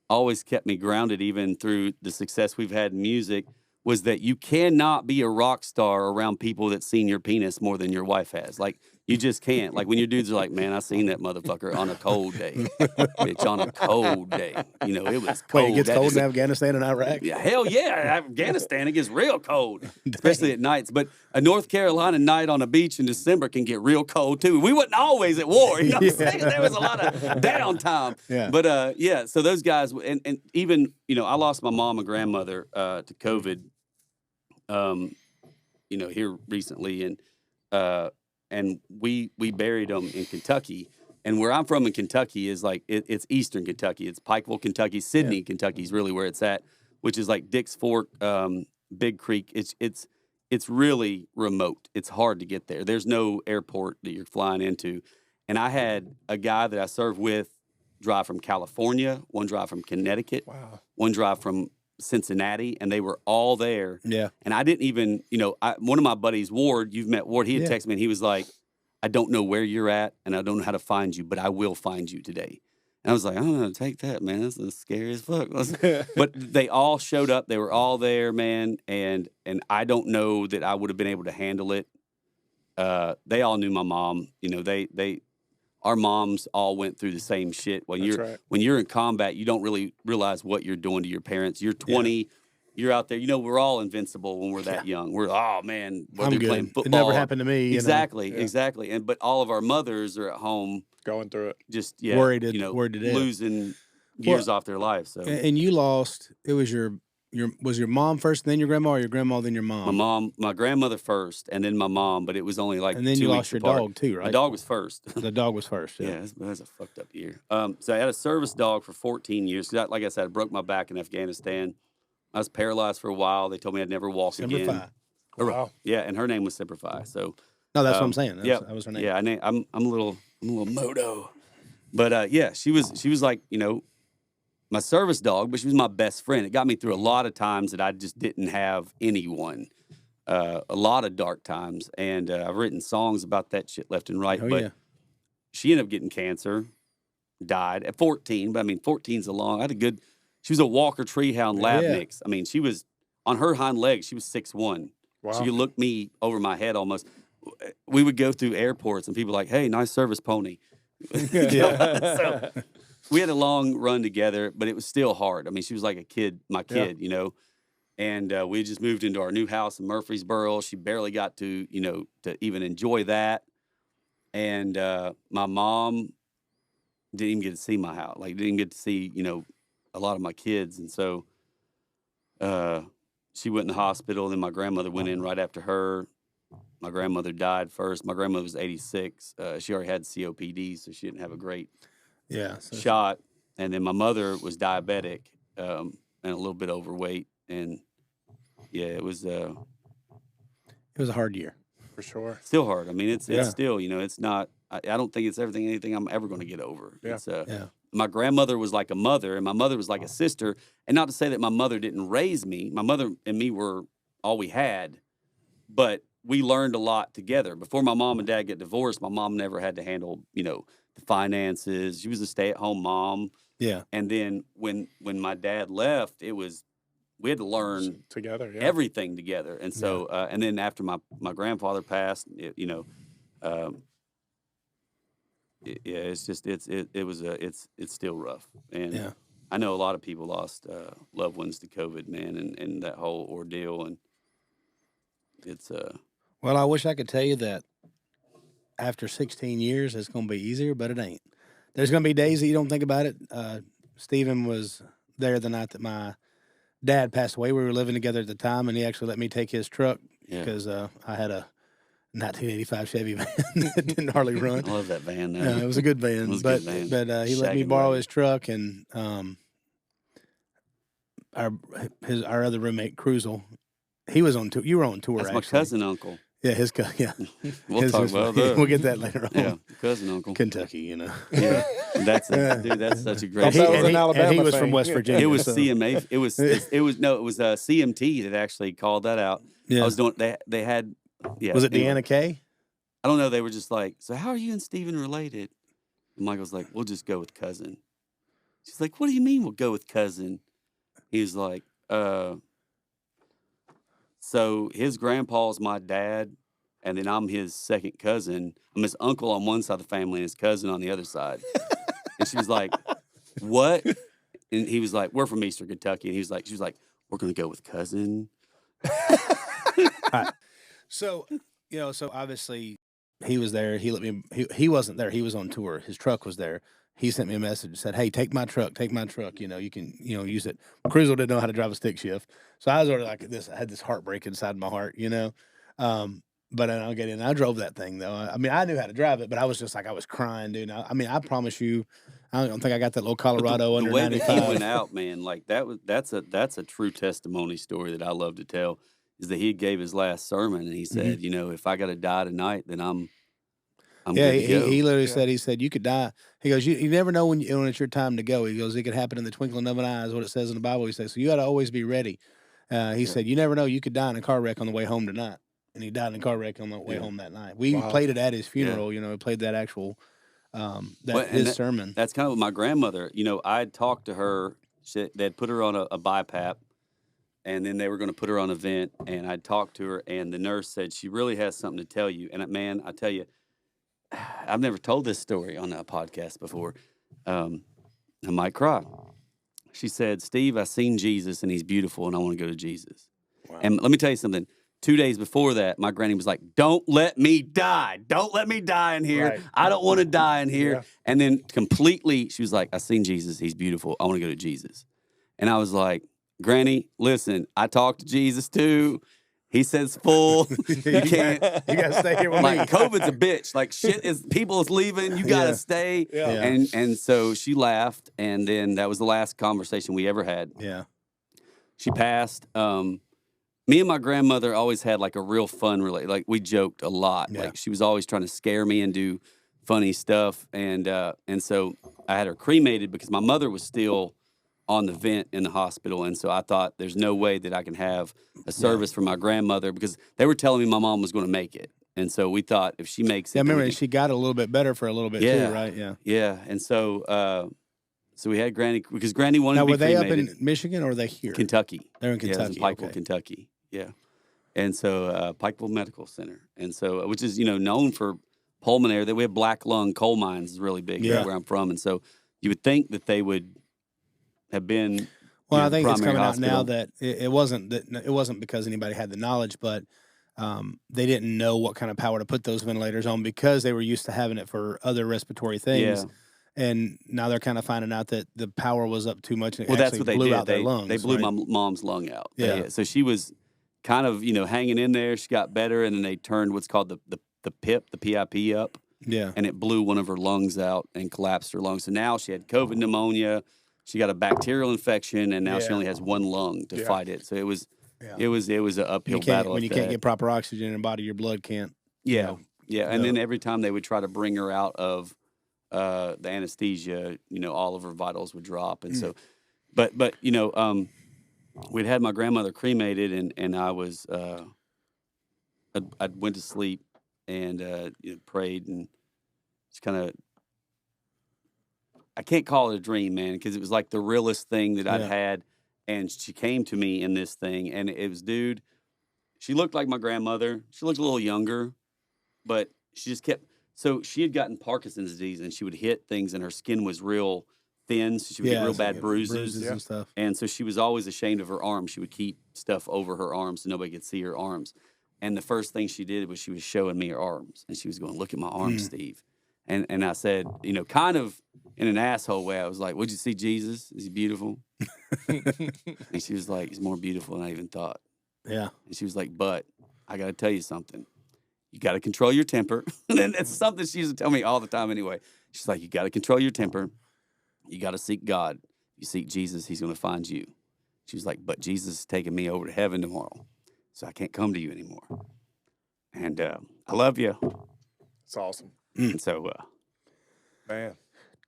always kept me grounded even through the success we've had in music was that you cannot be a rock star around people that seen your penis more than your wife has. Like, you just can't. Like, when your dudes are like, man, I seen that motherfucker on a cold day. Bitch, on a cold day. It was cold. Wait, it gets cold in Afghanistan and Iraq? Yeah, hell yeah. Afghanistan, it gets real cold, especially at nights. But a North Carolina night on a beach in December can get real cold, too. We wasn't always at war. You know what I'm saying? There was a lot of downtime. Yeah. But, so those guys, and even, I lost my mom and grandmother to COVID, here recently. And we buried them in Kentucky. And where I'm from in Kentucky is like, it's Eastern Kentucky. It's Pikeville, Kentucky. Sydney, Kentucky is really where it's at, which is like Dix Fork, Big Creek. It's really remote. It's hard to get there. There's no airport that you're flying into. And I had a guy that I served with drive from California, one drive from Connecticut, one drive from Cincinnati, and they were all there. Yeah. And I didn't even, one of my buddies, Ward, you've met Ward, he had texted me and he was like, I don't know where you're at and I don't know how to find you, but I will find you today. And I was like, I'm going to take that, man. That's scary as fuck. But they all showed up. They were all there, man. And I don't know that I would have been able to handle it. They all knew my mom. Our moms all went through the same shit. When you're in combat, you don't really realize what you're doing to your parents. You're 20, you're out there. We're all invincible when we're that young. We're I'm good. Playing football. It never happened to me. Exactly. But all of our mothers are at home going through it, just worried to losing years off their lives. So and you lost. It was was your mom first, then your grandma, or your grandma, then your mom? My grandmother first, and then my mom. But it was only like 2 weeks apart. And then you lost your dog too, right? My dog was first. The dog was first. Yeah, it was a fucked up year. So I had a service dog for 14 years. Like I said, I broke my back in Afghanistan. I was paralyzed for a while. They told me I'd never walk again. Wow. Yeah, and her name was Simplify. So no, that's what I'm saying. That was her name. Yeah, I'm a little moto. But she was like, my service dog, but she was my best friend. It got me through a lot of times that I just didn't have anyone. A lot of dark times, and I've written songs about that shit left and right. Oh, but yeah. she ended up getting cancer, died at 14. But I mean, 14's a long. I had a good. She was a Walker Treehound lab Yeah. mix. I mean, she was on her hind legs. She was 6'1". Wow. She could look me over my head almost. We would go through airports, and people were like, "Hey, nice service pony." Yeah. So we had a long run together, but it was still hard. I mean, she was like a kid, my kid, you know. And we just moved into our new house in Murfreesboro. She barely got to, you know, to even enjoy that. And my mom didn't even get to see my house. Like, didn't even get to see, you know, a lot of my kids. And so she went in the hospital. Then my grandmother went in right after her. My grandmother died first. My grandmother was 86. She already had COPD, so she didn't have a great shot. And then my mother was diabetic and a little bit overweight. And yeah, it was a hard year. For sure. Still hard. I mean, it's still, you know, it's not, I don't think it's anything I'm ever going to get over. Yeah. It's, my grandmother was like a mother and my mother was like a sister. And not to say that my mother didn't raise me. My mother and me were all we had, but we learned a lot together. Before my mom and dad get divorced, my mom never had to handle, you know, the finances. She was a stay-at-home mom. Yeah. And then when my dad left, we had to learn together, everything together. And so, and then after my grandfather passed, it's just, it's still rough. And I know a lot of people lost loved ones to COVID, man, and that whole ordeal. And it's, well, I wish I could tell you that after 16 years, it's going to be easier, but it ain't. There's going to be days that you don't think about it. Stephen was there the night that my dad passed away. We were living together at the time, and he actually let me take his truck because I had a 1985 Chevy van that didn't hardly run. I love that van. It was a good van, but he let me borrow his truck, and our other roommate Cruzel, he was on tour. You were on tour. That's actually. My cousin uncle. Yeah, his cousin. Yeah, we'll talk about that. We'll get that later on. Yeah, cousin uncle. Kentucky, you know. Yeah, that's such a great. And he was from West Virginia. It was CMA. It was CMT that actually called that out. Yeah. I was doing. They had. Yeah. Was it Deanna Kay? I don't know. They were just like, so how are you and Stephen related? And Michael's like, we'll just go with cousin. She's like, what do you mean we'll go with cousin? He was like, so his grandpa's my dad, and then I'm his second cousin. I'm his uncle on one side of the family and his cousin on the other side. And she was like, what? And he was like, we're from Eastern Kentucky. And she was like, we're going to go with cousin. So, you know, so obviously he was there. He let me, he wasn't there. He was on tour. His truck was there. He sent me a message and said, hey, take my truck. You know, you can, use it. Cruzel didn't know how to drive a stick shift. So I was already like this. I had this heartbreak inside my heart, you know. But I'll get in. I drove that thing, though. I mean, I knew how to drive it, but I was just like, I was crying, dude. I mean, I promise you, I don't think I got that little Colorado under 95. The way that he went out, man, like that's a true testimony story that I love to tell, is that he gave his last sermon and he said, you know, if I got to die tonight, then I'm good to go. He literally said, you could die. He goes, you never know when it's your time to go. He goes, it could happen in the twinkling of an eye is what it says in the Bible. He says, so you got to always be ready. He said, you never know, you could die in a car wreck on the way home tonight. And he died in a car wreck on the way home that night. We played it at his funeral, you know, played that actual, his sermon. That's kind of what my grandmother, you know, I'd talked to her, they'd put her on a BiPAP, and then they were going to put her on a vent, and I'd talked to her, and the nurse said, she really has something to tell you. And man, I tell you, I've never told this story on a podcast before. I might cry. She said, Steve, I seen Jesus, and he's beautiful, and I want to go to Jesus. Wow. And let me tell you something. 2 days before that, my granny was like, don't let me die. Don't let me die in here. Right. I don't want to die in here. Yeah. And then completely, she was like, I seen Jesus. He's beautiful. I want to go to Jesus. And I was like, Granny, listen, I talked to Jesus too. He says full. You can't. You got to stay here with me. Like, COVID's a bitch. Like, people is leaving. You got to stay. Yeah. And so she laughed. And then that was the last conversation we ever had. Yeah. She passed. Me and my grandmother always had like a real fun relationship. Like, we joked a lot. Yeah. Like, she was always trying to scare me and do funny stuff. And so I had her cremated because my mother was still on the vent in the hospital. And so I thought there's no way that I can have a service for my grandmother because they were telling me my mom was going to make it. And so we thought if she makes it. Yeah, I remember she got a little bit better for a little bit too, right? Yeah. Yeah. And so so we had Granny because Granny wanted now, to be were they cremated. up in Michigan or were they here? Kentucky. They're in Kentucky. Yeah, it was in Pikeville, Kentucky. Yeah. And so Pikeville Medical Center. And so, which is, known for pulmonary, that we have black lung coal mines is really big where I'm from. And so you would think that they would have been. Well, I think it's coming hospital. out now that it wasn't because anybody had the knowledge, but they didn't know what kind of power to put those ventilators on because they were used to having it for other respiratory things. Yeah. And now they're kind of finding out that the power was up too much and it that's what they blew did. out their lungs. They blew my mom's lung out. Yeah. So she was kind of, hanging in there. She got better, and then they turned what's called the PIP, the PIP up. Yeah. And it blew one of her lungs out and collapsed her lungs. So now she had COVID pneumonia. She got a bacterial infection, and now she only has one lung to fight it. So it was an uphill battle. When you can't get proper oxygen in your body, your blood can't. Yeah. And then every time they would try to bring her out of the anesthesia, all of her vitals would drop. And so, but we'd had my grandmother cremated, and I was, I went to sleep and prayed, and just kind of, I can't call it a dream, man, because it was like the realest thing that I'd had. And she came to me in this thing, and it was, dude, she looked like my grandmother. She looked a little younger, but she just kept, so she had gotten Parkinson's disease, and she would hit things, and her skin was real thin, so she would get real bad bruises and stuff. And so she was always ashamed of her arms. She would keep stuff over her arms so nobody could see her arms. And the first thing she did was she was showing me her arms, and she was going, "Look at my arms, Steve." And I said, kind of in an asshole way, I was like, "Would you see Jesus? Is he beautiful?" And she was like, "He's more beautiful than I even thought." Yeah. And she was like, "But I got to tell you something. You got to control your temper." And it's something she used to tell me all the time anyway. She's like, "You got to control your temper. You got to seek God. You seek Jesus, he's going to find you." She was like, "But Jesus is taking me over to heaven tomorrow, so I can't come to you anymore. And I love you." It's awesome. And so, man.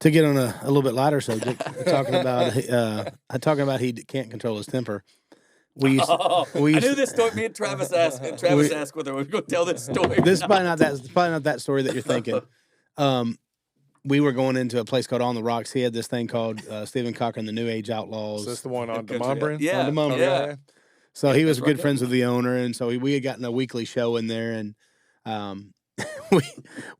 To get on a little bit lighter subject, talking about he can't control his temper. We used I knew this story. Me and Travis asked whether we were going to tell this story. This is probably not that story that you're thinking. We were going into a place called On the Rocks. He had this thing called Stephen Cochran, the New Age Outlaws. Is this the one on Demumbrian? Yeah. On Demumbrian. Yeah. So he was good friends with the owner, and so we had gotten a weekly show in there, and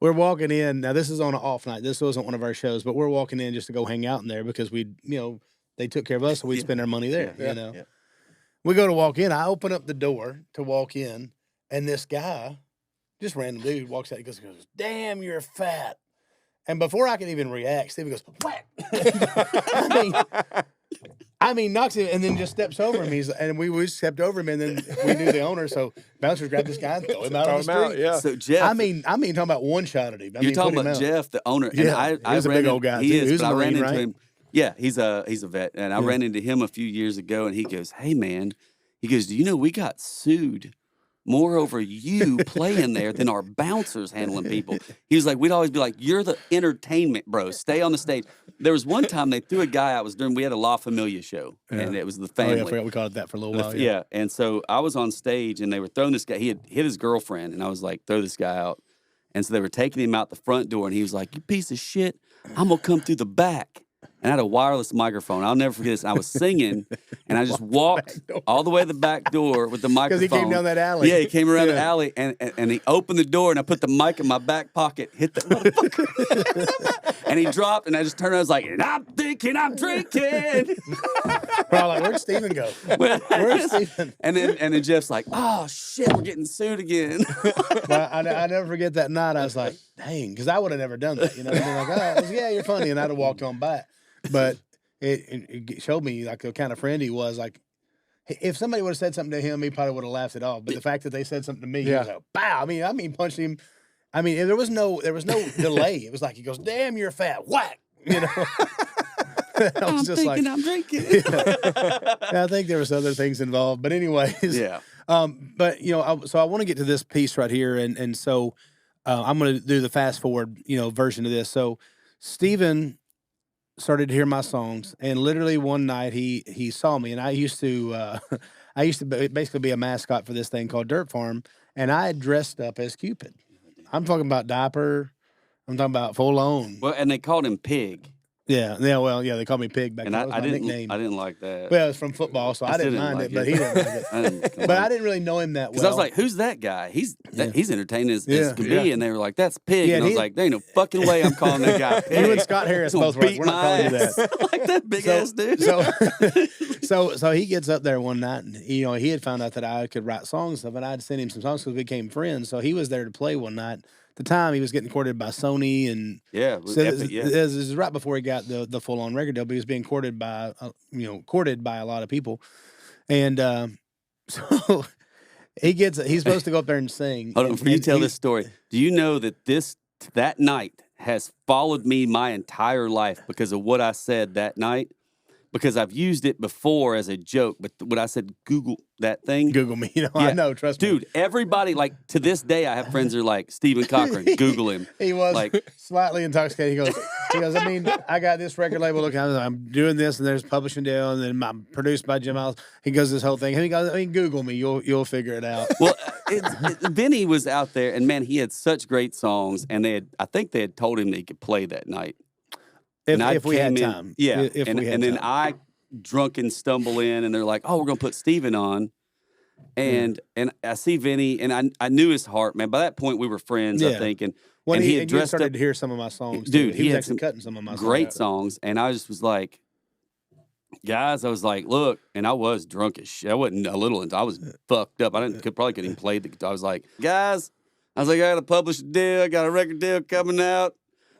we're walking in. Now, this is on an off night. This wasn't one of our shows, but we're walking in just to go hang out in there because they took care of us, so we'd spend our money there, Yeah. We go to walk in. I open up the door to walk in, and this guy, just random dude, walks out. He goes, "Damn, you're fat." And before I can even react, Stevie goes, "Whack!" I mean, knocks him and then just steps over him. And we stepped over him, and then we knew the owner, so bouncers grabbed this guy and throw him out on the street. Yeah. So Jeff, I mean, talking about one shot at him. you're talking about Jeff, the owner. And Yeah, he's a big old guy, He too. is, He's but a I ran Marine, into right? him. Yeah, he's a vet, and I ran into him a few years ago, and he goes, "Hey, man," he goes, "Do you know we got sued more over you playing there than our bouncers handling people?" He was like, "We'd always be like, you're the entertainment, bro. Stay on the stage." There was one time they threw a guy out. We had a La Familia show, and it was the family. Oh, yeah, I forgot we called it that for a little while. Yeah, and so I was on stage, and they were throwing this guy. He had hit his girlfriend, and I was like, "Throw this guy out." And so they were taking him out the front door, and he was like, "You piece of shit, I'm going to come through the back." And I had a wireless microphone. I'll never forget this. And I was singing, and I just walked all the way to the back door with the microphone. Because he came down that alley. Yeah, he came around the alley, and he opened the door, and I put the mic in my back pocket, hit the motherfucker. And he dropped, and I just turned around, I was like, "And I'm thinking I'm drinking." We're all like, "Where'd Stephen go? Where's Stephen?" And then Jeff's like, "Oh, shit, we're getting sued again." Well, I never forget that night. I was like, "Dang," because I would have never done that. I'd be like, "Oh, yeah, you're funny," and I'd have walked on by. But it showed me like the kind of friend he was. Like, if somebody would have said something to him, he probably would have laughed it off. But the fact that they said something to me, he was like, "Pow!" I mean, punched him. I mean, there was no delay. It was like he goes, "Damn, you're fat!" Whack! I was just like, I'm drinking. I think there was other things involved, but anyways, Yeah. But so I want to get to this piece right here, and so I'm going to do the fast forward, version of this. So Stephen started to hear my songs, and literally one night he saw me, and I used to basically be a mascot for this thing called Dirt Farm, and I had dressed up as Cupid. I'm talking about diaper. I'm talking about full on. Well, and they called him Pig. Yeah, well, they called me Pig back then. And That was I my didn't nickname. I didn't like that. Well, it's from football, so I still didn't mind like it, but he didn't like it. But I didn't really know him that well. Because I was like, "Who's that guy? He's entertaining as could be." Yeah. And they were like, "That's Pig." Yeah, and I was like, "There ain't no fucking way I'm calling that guy Pig." You and Scott Harris He's gonna both were like, beat "We're not my calling you ass." that. Like that big ass dude. So he gets up there one night, and he had found out that I could write songs and stuff, and I'd send him some songs because we became friends. So he was there to play one night. At the time, he was getting courted by Sony, and Yeah, so epic, yeah. this is right before he got the full on record deal. But he was being courted by a lot of people, and so he's supposed to go up there and sing. Hold on, before you tell this story, do you know that that night has followed me my entire life because of what I said that night? Because I've used it before as a joke, but when I said Google that thing. Google me, Yeah. I know, trust me. Dude, everybody, like, to this day, I have friends that are like, Stephen Cochran, Google him. He was like, slightly intoxicated. He goes, I mean, I got this record label. Look, I'm doing this, and there's publishing deal, and then I'm produced by Jim Miles. He goes, this whole thing. And he goes, I mean, Google me. You'll figure it out. Well, Vinny was out there, and man, he had such great songs, and I think they had told him that he could play that night. If we had time. Yeah. If we had and then time. I drunken stumble in, and they're like, oh, we're going to put Stephen on. And I see Vinny, and I knew his heart, man. By that point, we were friends, I think. And when he had you dressed started up, to hear some of my songs, dude, he was had actually some cutting some of my great songs. songs. And I just was like, guys, I was like, look, and I was drunk as shit. I wasn't a little, I was fucked up. Probably couldn't even play the guitar. I was like, guys, I got a published deal. I got a record deal coming out.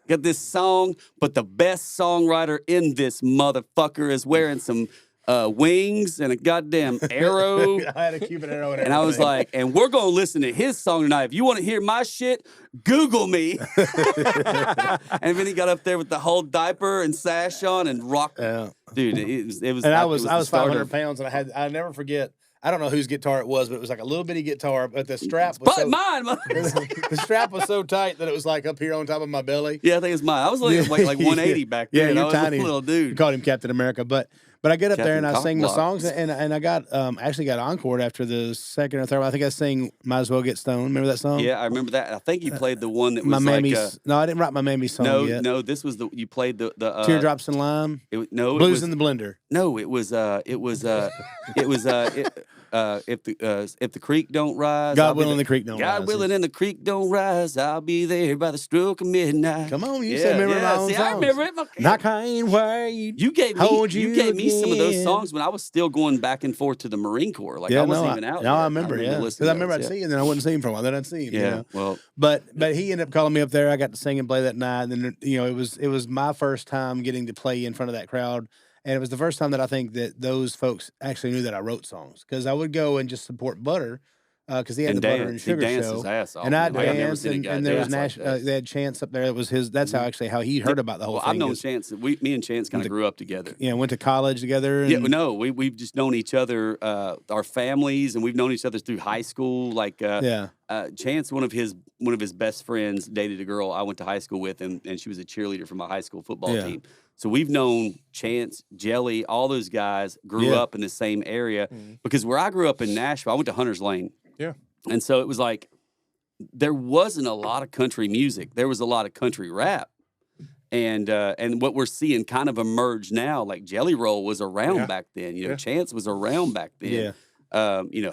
Got this song, but the best songwriter in this motherfucker is wearing some wings and a goddamn arrow. I had a Cuban arrow and And I was like, and we're going to listen to his song tonight. If you want to hear my shit, Google me. And then he got up there with the whole diaper and sash on and rocked. Yeah. Dude, it was. And I it was the start 500 of- pounds, and I'll never forget. I don't know whose guitar it was, but it was like a little bitty guitar, but the strap was But mine. the strap was so tight that it was like up here on top of my belly. Yeah, I think it's mine. I was like 180 back Yeah, then. you're I was tiny. a little We dude. called him Captain America, but I get up there and Captain I sing my Cockblock. songs, and I got actually got encored after the second or third one. I think I sang "Might As Well Get Stoned." Remember that song? Yeah, I remember that. I think you played the one that was my like Mammy's. No, I didn't write my Mammy's song yet. no. This was you played the Teardrops and Lime, It Blues was in the Blender. no. It was if the creek don't rise, God I'll be willing, the creek don't rise. God willing, and the creek don't rise, I'll be there by the stroke of midnight. Come on, you said remember my own See, songs. I remember it. Knock I ain't worried. You gave Hold me you gave me some of those again. songs when I was still going back and forth to the Marine Corps. Like I wasn't even out. No, yet. I remember. Yeah, because listening I to remember those, I'd see him, and then I wouldn't see him for a while. Then I'd see him. Yeah. You know? Well, But he ended up calling me up there. I got to sing and play that night. And then it was my first time getting to play in front of that crowd, and it was the first time that I think that those folks actually knew that I wrote songs, because I would go and just support Butter. Because he had and the Butter and dance. He Sugar danced show, his ass off. and I'd man. I've never dance, seen a guy and there was dance like that. they had Chance up there. That was his. That's how he heard about the whole Well, thing. I've known is- Chance. Me and Chance kind of grew up together. went to college together. And, Yeah, no, we've just known each other, our families, and we've known each other through high school. Like, Chance, one of his best friends, dated a girl I went to high school with, and she was a cheerleader for my high school football Yeah. team. So we've known Chance, Jelly, all those guys grew Yeah. up in the same area, because where I grew up in Nashville, I went to Hunter's Lane. Yeah. And so it was like, there wasn't a lot of country music. There was a lot of country rap. And what we're seeing kind of emerge now, like Jelly Roll was around Yeah. back then. Yeah. Chance was around back then. Yeah.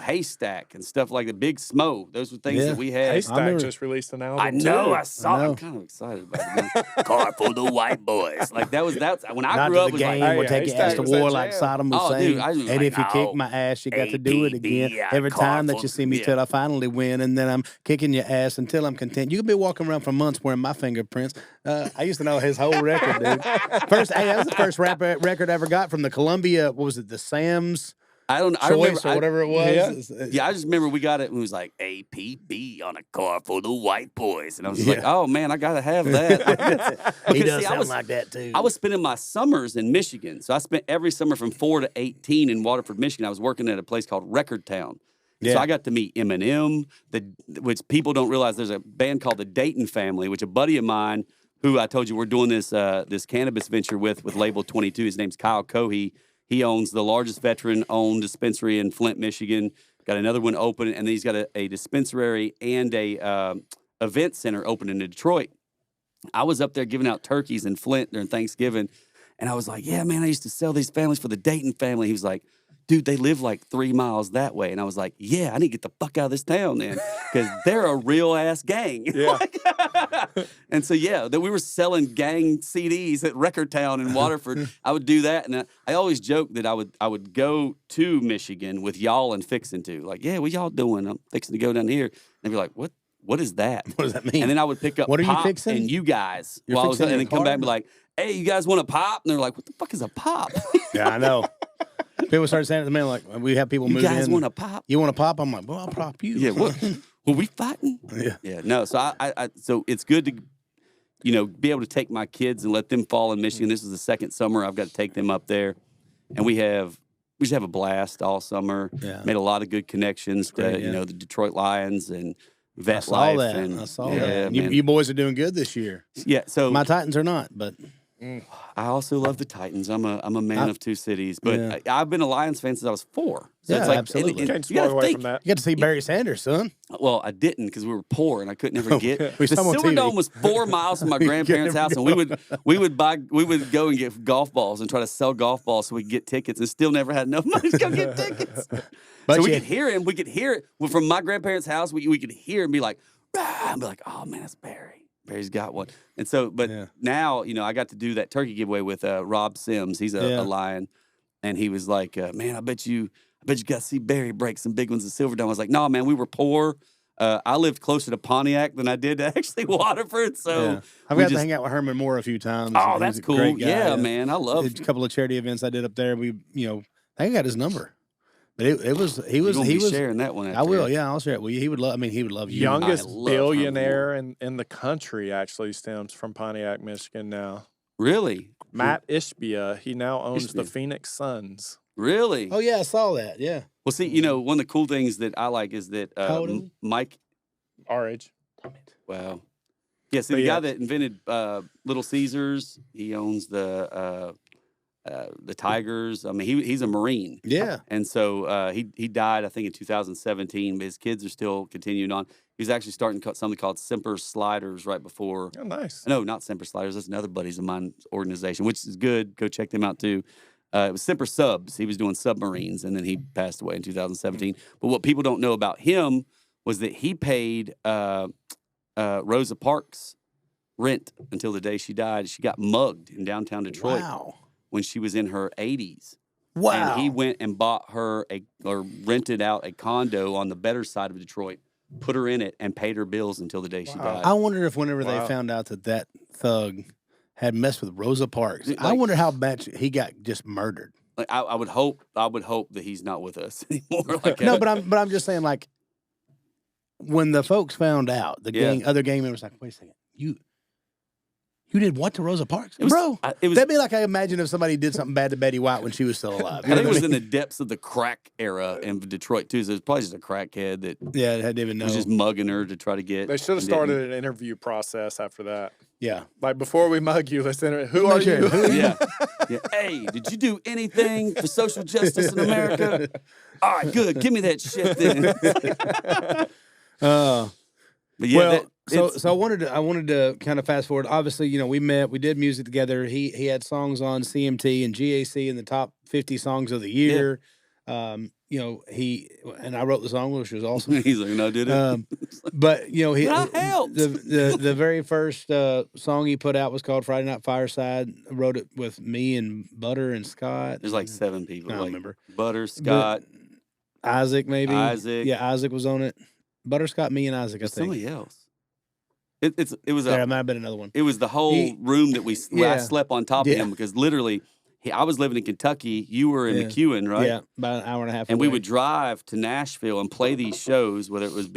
Haystack and stuff like the Big Smoke. Those were things Yeah. that we had. Haystack remember- just released an album. I know. too. I saw. I know. I'm kind of excited about it. Man. Car for the white boys. Like that's when I Not grew to up. the Was game like, will take your ass to was that war like jam. Sodom was Oh, dude, saying. I was And like, if you kick oh, my ass, you got to do it again. APB, Every time that car you see me for- till I finally win, and then I'm kicking your ass until I'm content. You could be walking around for months wearing my fingerprints. I used to know his whole record, dude. That was the first rap record I ever got from the Columbia. What was it? The Sam's I don't. I Choice remember. or whatever it was. Yeah, I just remember we got it and it was like APB on a car for the white boys, and I was Yeah. like, oh man, I gotta have that. He Because, does see, I sound was- like that too. I was spending my summers in Michigan. So I spent every summer from 4 to 18 in Waterford, Michigan. I was working at a place called Record Town. Yeah. So I got to meet Eminem, which people don't realize there's a band called the Dayton Family, which a buddy of mine who I told you we're doing this cannabis venture with Label 22. His name's Kyle Cohey. He owns the largest veteran-owned dispensary in Flint, Michigan. Got another one open, and then he's got a dispensary and a event center open in Detroit. I was up there giving out turkeys in Flint during Thanksgiving, and I was like, yeah, man, I used to sell these families for the Dayton family. He was like, dude, they live like 3 miles that way. And I was like, yeah, I need to get the fuck out of this town then, because they're a real-ass gang. Yeah. And so, yeah, that we were selling gang CDs at Record Town in Waterford. I would do that, and I always joke that I would go to Michigan with y'all and fixing to. Like, yeah, what y'all doing? I'm fixing to go down here. And they'd be like, what is that? What does that mean? And then I would pick up What are you Pop fixing? and you guys. You're while I was, fixing and your then come back car? and be like, hey, you guys want a pop? And they're like, what the fuck is a pop? Yeah, I know. People started saying it to me, like, we have people You move in. guys want a pop? You want a pop? I'm like, well, I'll pop you. Yeah, what? Were we fighting? Yeah. Yeah, no. So so it's good to, be able to take my kids and let them fall in Michigan. This is the second summer I've got to take them up there, and we just have a blast all summer. Yeah. Made a lot of good connections to, great, yeah. the Detroit Lions and I Vet saw Life. that. And, I saw yeah, that. man. You boys are doing good this year. Yeah, so My Titans are not, but I also love the Titans. I'm a man of two cities, but Yeah. I've been a Lions fan since I was 4. So Yeah, it's like, absolutely. You can't you gotta spoil away think, from that. you get to see Barry Sanders, son. Well, I didn't because we were poor and I couldn't ever get. We The saw him on Silver TV. Dome was 4 miles from my grandparents' house, and we would go and get golf balls and try to sell golf balls so we could get tickets, and still never had enough money to go get tickets. But So we you- could hear him. We could hear it from my grandparents' house. We could hear him be like, "Rah," and be like, "Oh man, that's Barry. Barry's got one." And so, but Yeah. now I got to do that turkey giveaway with Rob Sims. He's Yeah. a Lion, and he was like, "Man, I bet you got to see Barry break some big ones at Silver Dome." I was like, "No, man, we were poor. I lived closer to Pontiac than I did to actually Waterford." So Yeah. I've we got to just- hang out with Herman Moore a few times. Oh, He's that's a cool. great guy. Yeah, man, I love. Did a couple of charity events I did up there. We, I think I got his number. But he was You're gonna be sharing that one. I after will. here. Yeah, I'll share it. Well, he would love. I mean, he would love you. Youngest I love billionaire in the country actually stems from Pontiac, Michigan now. Really, Matt Ishbia, he now owns the Ishbia. Phoenix Suns. really. Oh yeah, I saw that. Yeah. Well, see, one of the cool things that I like is that How old is he? Mike. Our age. Wow. Yeah, see, But the yeah. guy that invented Little Caesars, he owns the Tigers. I mean, he's a Marine. Yeah. And so he died, I think, in 2017. But his kids are still continuing on. He was actually starting something called Semper Sliders right before. Oh, nice. No, not Semper Sliders. That's another buddies of mine organization, which is good. Go check them out too. It was Semper Subs. He was doing submarines, and then he passed away in 2017. But what people don't know about him was that he paid Rosa Parks rent until the day she died. She got mugged in downtown Detroit Wow. when she was in her 80s. Wow. And he went and bought her or rented out a condo on the better side of Detroit, put her in it, and paid her bills until the day she died. I wonder if whenever they Wow. found out that thug had messed with Rosa Parks, I Like- wonder how much he got just murdered. Like, I would hope that he's not with us anymore. Like, No, but I'm just saying, like, when the folks found out, the Yeah. other gang members, like, wait a second, you did what to Rosa Parks, It was- bro? it was- That'd be like I imagine if somebody did something bad to Betty White when she was still alive. I think it was in the depths of the crack era in Detroit too. So it's probably just a crackhead that yeah, I didn't even know. was just mugging her to try to get. They should have and didn't. started an interview process after that. Yeah, Like, before we mug you, let's enter. Who are Sure. you? Who are you? Yeah. Yeah. Hey, did you do anything for social justice in America? All right, good. Give me that shit then. But yeah, well, it's- so I wanted to kind of fast forward. Obviously, we did music together. He had songs on CMT and GAC in the top 50 songs of the year. He and I wrote the song, which was awesome. he's like, no, did it? But he But I helped. the very first song he put out was called Friday Night Fireside. I wrote it with me and Butter and Scott. There's like 7 people. I don't like remember. Butter, Scott, Isaac, maybe. Isaac. Yeah, Isaac was on it. Butter, Scott, me, and Isaac. I there's think. somebody else. It was There might have been another one. It was the whole He- room that where I Yeah. slept on top of Yeah. him because literally I was living in Kentucky. You were in McEwen, right? Yeah, about an hour and a half. And away. we would drive to Nashville and play these shows, whether it was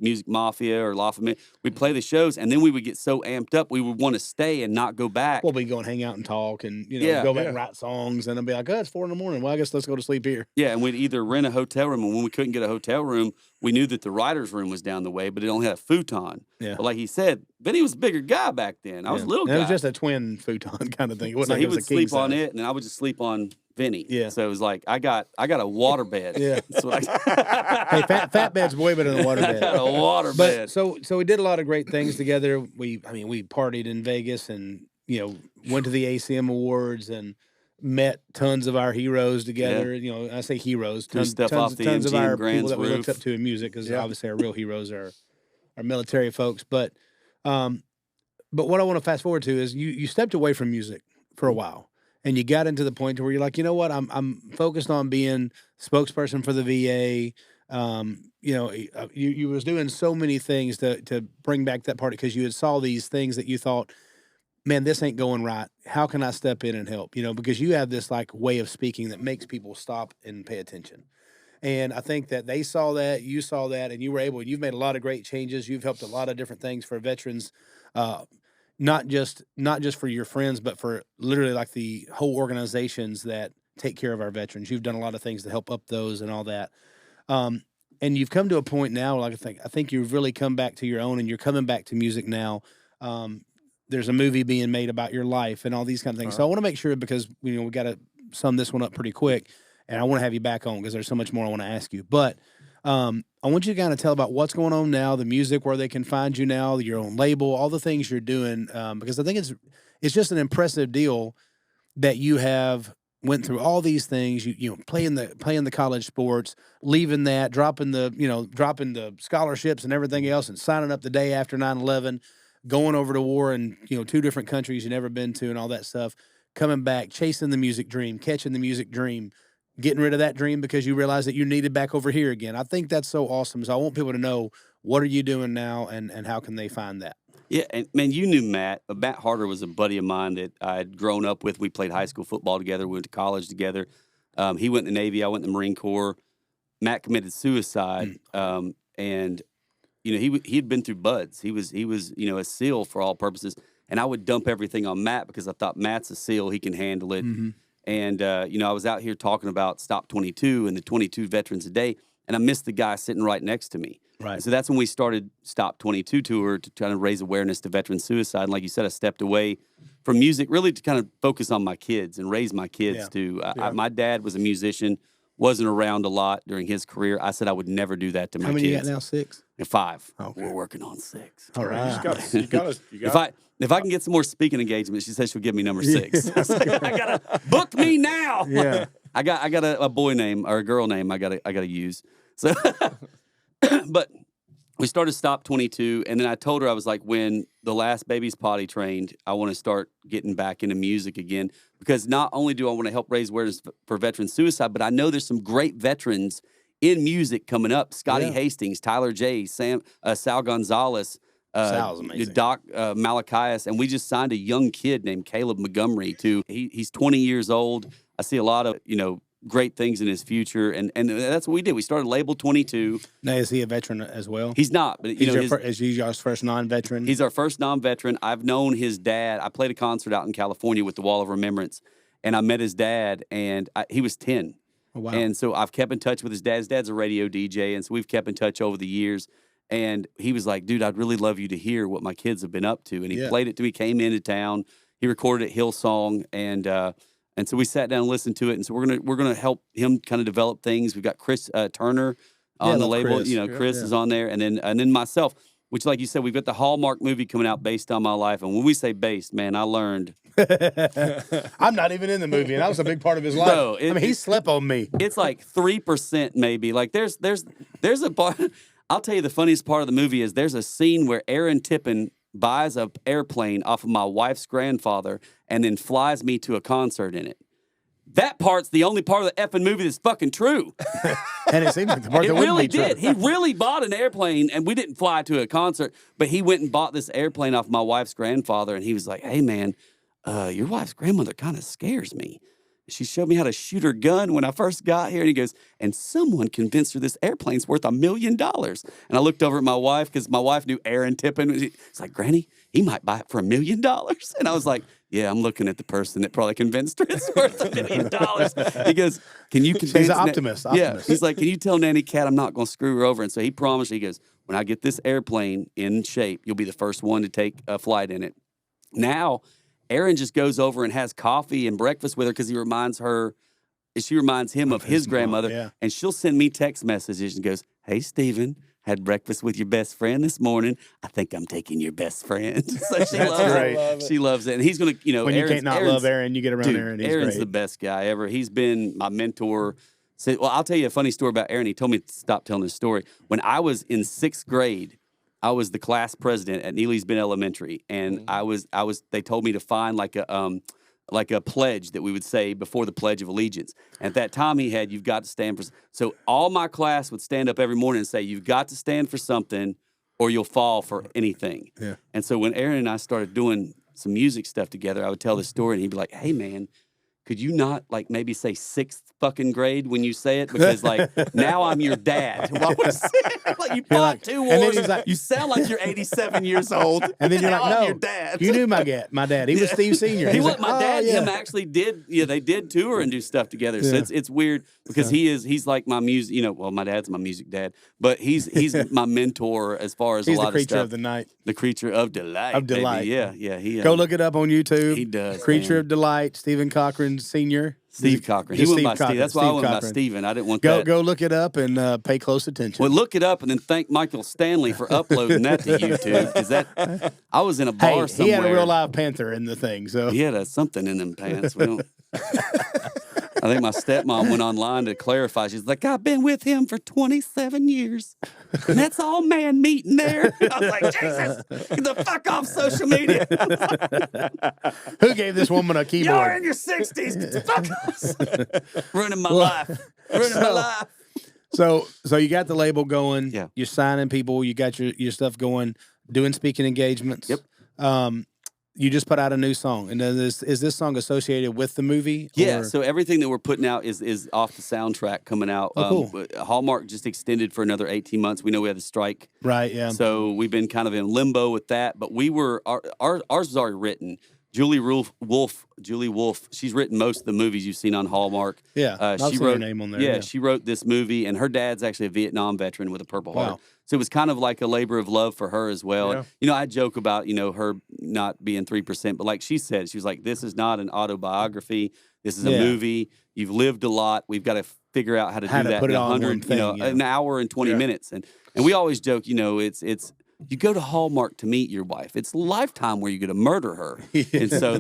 Music Mafia or La Familia. We'd play the shows, and then we would get so amped up, we would want to stay and not go back. Well, we go and hang out and talk, and go back and write songs, and I'd be like, "Oh, it's 4 a.m. Well, I guess let's go to sleep here." Yeah, and we'd either rent a hotel room, and when we couldn't get a hotel room, we knew that the writer's room was down the way, but it only had a futon. Yeah. But like he said, Vinny was a bigger guy back then. I was a little guy. It was just a twin futon kind of thing. It wasn't so like he it was would a king sleep on size. it, and I would just sleep on Vinny. Yeah. So it was like I got a water bed. Yeah. That's what Hey, fat bed's way better than a water I bed. got a water But bed. so we did a lot of great things together. We partied in Vegas, and went to the ACM Awards and met tons of our heroes together. I say heroes, Threw stuff off the tons of MGM our Grand's people that we looked roof. up to in music, because obviously our real heroes are our military folks. But what I want to fast forward to is you stepped away from music for a while, and you got into the point to where you're like, you know what, I'm focused on being spokesperson for the VA. You was doing so many things to bring back that part, because you had saw these things that you thought, man, this ain't going right. How can I step in and help? Because you have this like way of speaking that makes people stop and pay attention. And I think that they saw that, you saw that, and you've made a lot of great changes. You've helped a lot of different things for veterans, not just for your friends, but for literally like the whole organizations that take care of our veterans. You've done a lot of things to help up those and all that. And you've come to a point now, like I think you've really come back to your own, and you're coming back to music now. There's a movie being made about your life and all these kind of things. So I want to make sure, because we got to sum this one up pretty quick, and I want to have you back on because there's so much more I want to ask you. But I want you to kind of tell about what's going on now, the music, where they can find you now, your own label, all the things you're doing, because I think it's just an impressive deal that you have went through all these things. You playing the college sports, leaving that, dropping the scholarships and everything else, and signing up the day after 9/11. Going over to war in 2 different countries you've never been to and all that stuff, coming back, chasing the music dream, catching the music dream, getting rid of that dream because you realize that you need it back over here again. I think that's so awesome. So I want people to know, what are you doing now, and how can they find that? Yeah, and man, you knew Matt. Matt Harder was a buddy of mine that I had grown up with. We played high school football together. We went to college together. He went in the Navy. I went in the Marine Corps. Matt committed suicide, and he had been through buds. He was a SEAL for all purposes, and I would dump everything on Matt because I thought Matt's a SEAL. He can handle it. Mm-hmm. And I was out here talking about Stop 22 and the 22 veterans a day, and I missed the guy sitting right next to me. Right. And so that's when we started Stop 22 tour to try to raise awareness to veteran suicide. And like you said, I stepped away from music really to kind of focus on my kids and raise my kids too. My dad was a musician, wasn't around a lot during his career. I said I would never do that to my kids. How many you got now? 6? 5. Okay. We're working on 6. All right. You got If I can get some more speaking engagements, she says she'll give me number 6. I gotta book me now. Yeah. I got a boy name or a girl name I gotta use. So, but we started Stop 22, and then I told her, I was like, when the last baby's potty trained, I want to start getting back into music again, because not only do I want to help raise awareness for veteran suicide, but I know there's some great veterans in music coming up. Scotty Hastings, Tyler J, Sal Gonzalez, Sal's amazing. Doc Malachias, and we just signed a young kid named Caleb Montgomery too. He's 20 years old. I see a lot of great things in his future, and that's what we did. We started Label 22. Now, is he a veteran as well? He's not, but is he your first non-veteran? He's our first non-veteran. I've known his dad. I played a concert out in California with the Wall of Remembrance, and I met his dad, and he was 10. Oh, wow. And so I've kept in touch with his dad. His dad's a radio DJ, and so we've kept in touch over the years. And he was like, dude, I'd really love you to hear what my kids have been up to. And he played it to me, came into town. He recorded at Hillsong, and so we sat down and listened to it. And so we're gonna help him kind of develop things. We've got Chris Turner on the label. Chris. Chris is on there, and then myself, which, like you said, we've got the Hallmark movie coming out based on my life. And when we say based, man, I learned. I'm not even in the movie, and that was a big part of his life. No, he slept on me. It's like 3% maybe. Like there's a part. I'll tell you, the funniest part of the movie is there's a scene where Aaron Tippin buys an airplane off of my wife's grandfather and then flies me to a concert in it. That part's the only part of the effing movie that's fucking true. And it seems like the part it that wouldn't really be true. did. He really bought an airplane, and we didn't fly to a concert, but he went and bought this airplane off my wife's grandfather, and he was like, hey, man, your wife's grandmother kind of scares me. She showed me how to shoot her gun when I first got here. And he goes, and someone convinced her this airplane's worth $1 million. And I looked over at my wife because my wife knew Aaron Tippin. It's like, Granny, he might buy it for $1 million. And I was like, yeah, I'm looking at the person that probably convinced her it's worth $1 million. He goes, can you convince She's an optimist. Yeah. He's like, can you tell Nanny Cat I'm not going to screw her over? And so he promised, he goes, when I get this airplane in shape, you'll be the first one to take a flight in it. Now, Aaron just goes over and has coffee and breakfast with her because she reminds him of his grandmother. Yeah. And she'll send me text messages and goes, hey, Stephen, had breakfast with your best friend this morning. I think I'm taking your best friend. So she loves it. She loves it. And he's going to, when you can't not love Aaron, you get around Aaron. He's Aaron's great. the best guy ever. He's been my mentor. So, well, I'll tell you a funny story about Aaron. He told me to stop telling this story. When I was in 6th grade, I was the class president at Neely's Bend Elementary, and they told me to find like a pledge that we would say before the Pledge of Allegiance. And at that time he had, you've got to stand for, so all my class would stand up every morning and say, you've got to stand for something or you'll fall for anything. Yeah. And so when Aaron and I started doing some music stuff together, I would tell this story and he'd be like, hey man, could you not like maybe say 6th fucking grade when you say it? Because like now I'm your dad. Like you fought 2 wars. Like, you sound like you're 87 years old. And then you're like, no, your dad. You knew my dad. He was Steve Senior. He was my dad. Him actually did. Yeah, they did tour and do stuff together. So it's weird because he's like my music. You know, well, my dad's my music dad, but he's my mentor as far as a lot of stuff. He's the creature of the night. The creature of delight. Of delight. Baby. Yeah. He go look it up on YouTube. He does. Creature of Delight. Stephen Cochran Senior. Steve Cochran. He went by Steve. That's why I went by Stephen. I didn't want that. Go look it up and pay close attention. Well, look it up and then thank Michael Stanley for uploading that to YouTube because I was in a bar somewhere. He had a real live panther in the thing. So he had something in them pants. I think my stepmom went online to clarify. She's like, I've been with him for 27 years. And that's all man meeting there. I was like, Jesus, get the fuck off social media. Who gave this woman a keyboard? You're in your 60s. Get the fuck off. Ruining my life. Ruining my life. So you got the label going. Yeah. You're signing people. You got your stuff going, doing speaking engagements. Yep. You just put out a new song, and is this song associated with the movie? Yeah, so everything that we're putting out is off the soundtrack coming out. Oh, cool. Hallmark just extended for another 18 months. We know we had the strike. Right, yeah. So we've been kind of in limbo with that, but ours was already written. Julie Wolf, she's written most of the movies you've seen on Hallmark. Yeah, she wrote her name on there. Yeah, she wrote this movie, and her dad's actually a Vietnam veteran with a Purple Heart. Wow. So it was kind of like a labor of love for her as well. Yeah. And, I joke about, her not being 3%, but like she said, she was like, this is not an autobiography. This is a movie. You've lived a lot. We've got to figure out how to do that put in it all in one thing, an hour and 20 minutes. And we always joke, it's you go to Hallmark to meet your wife. It's Lifetime where you get to murder her. And so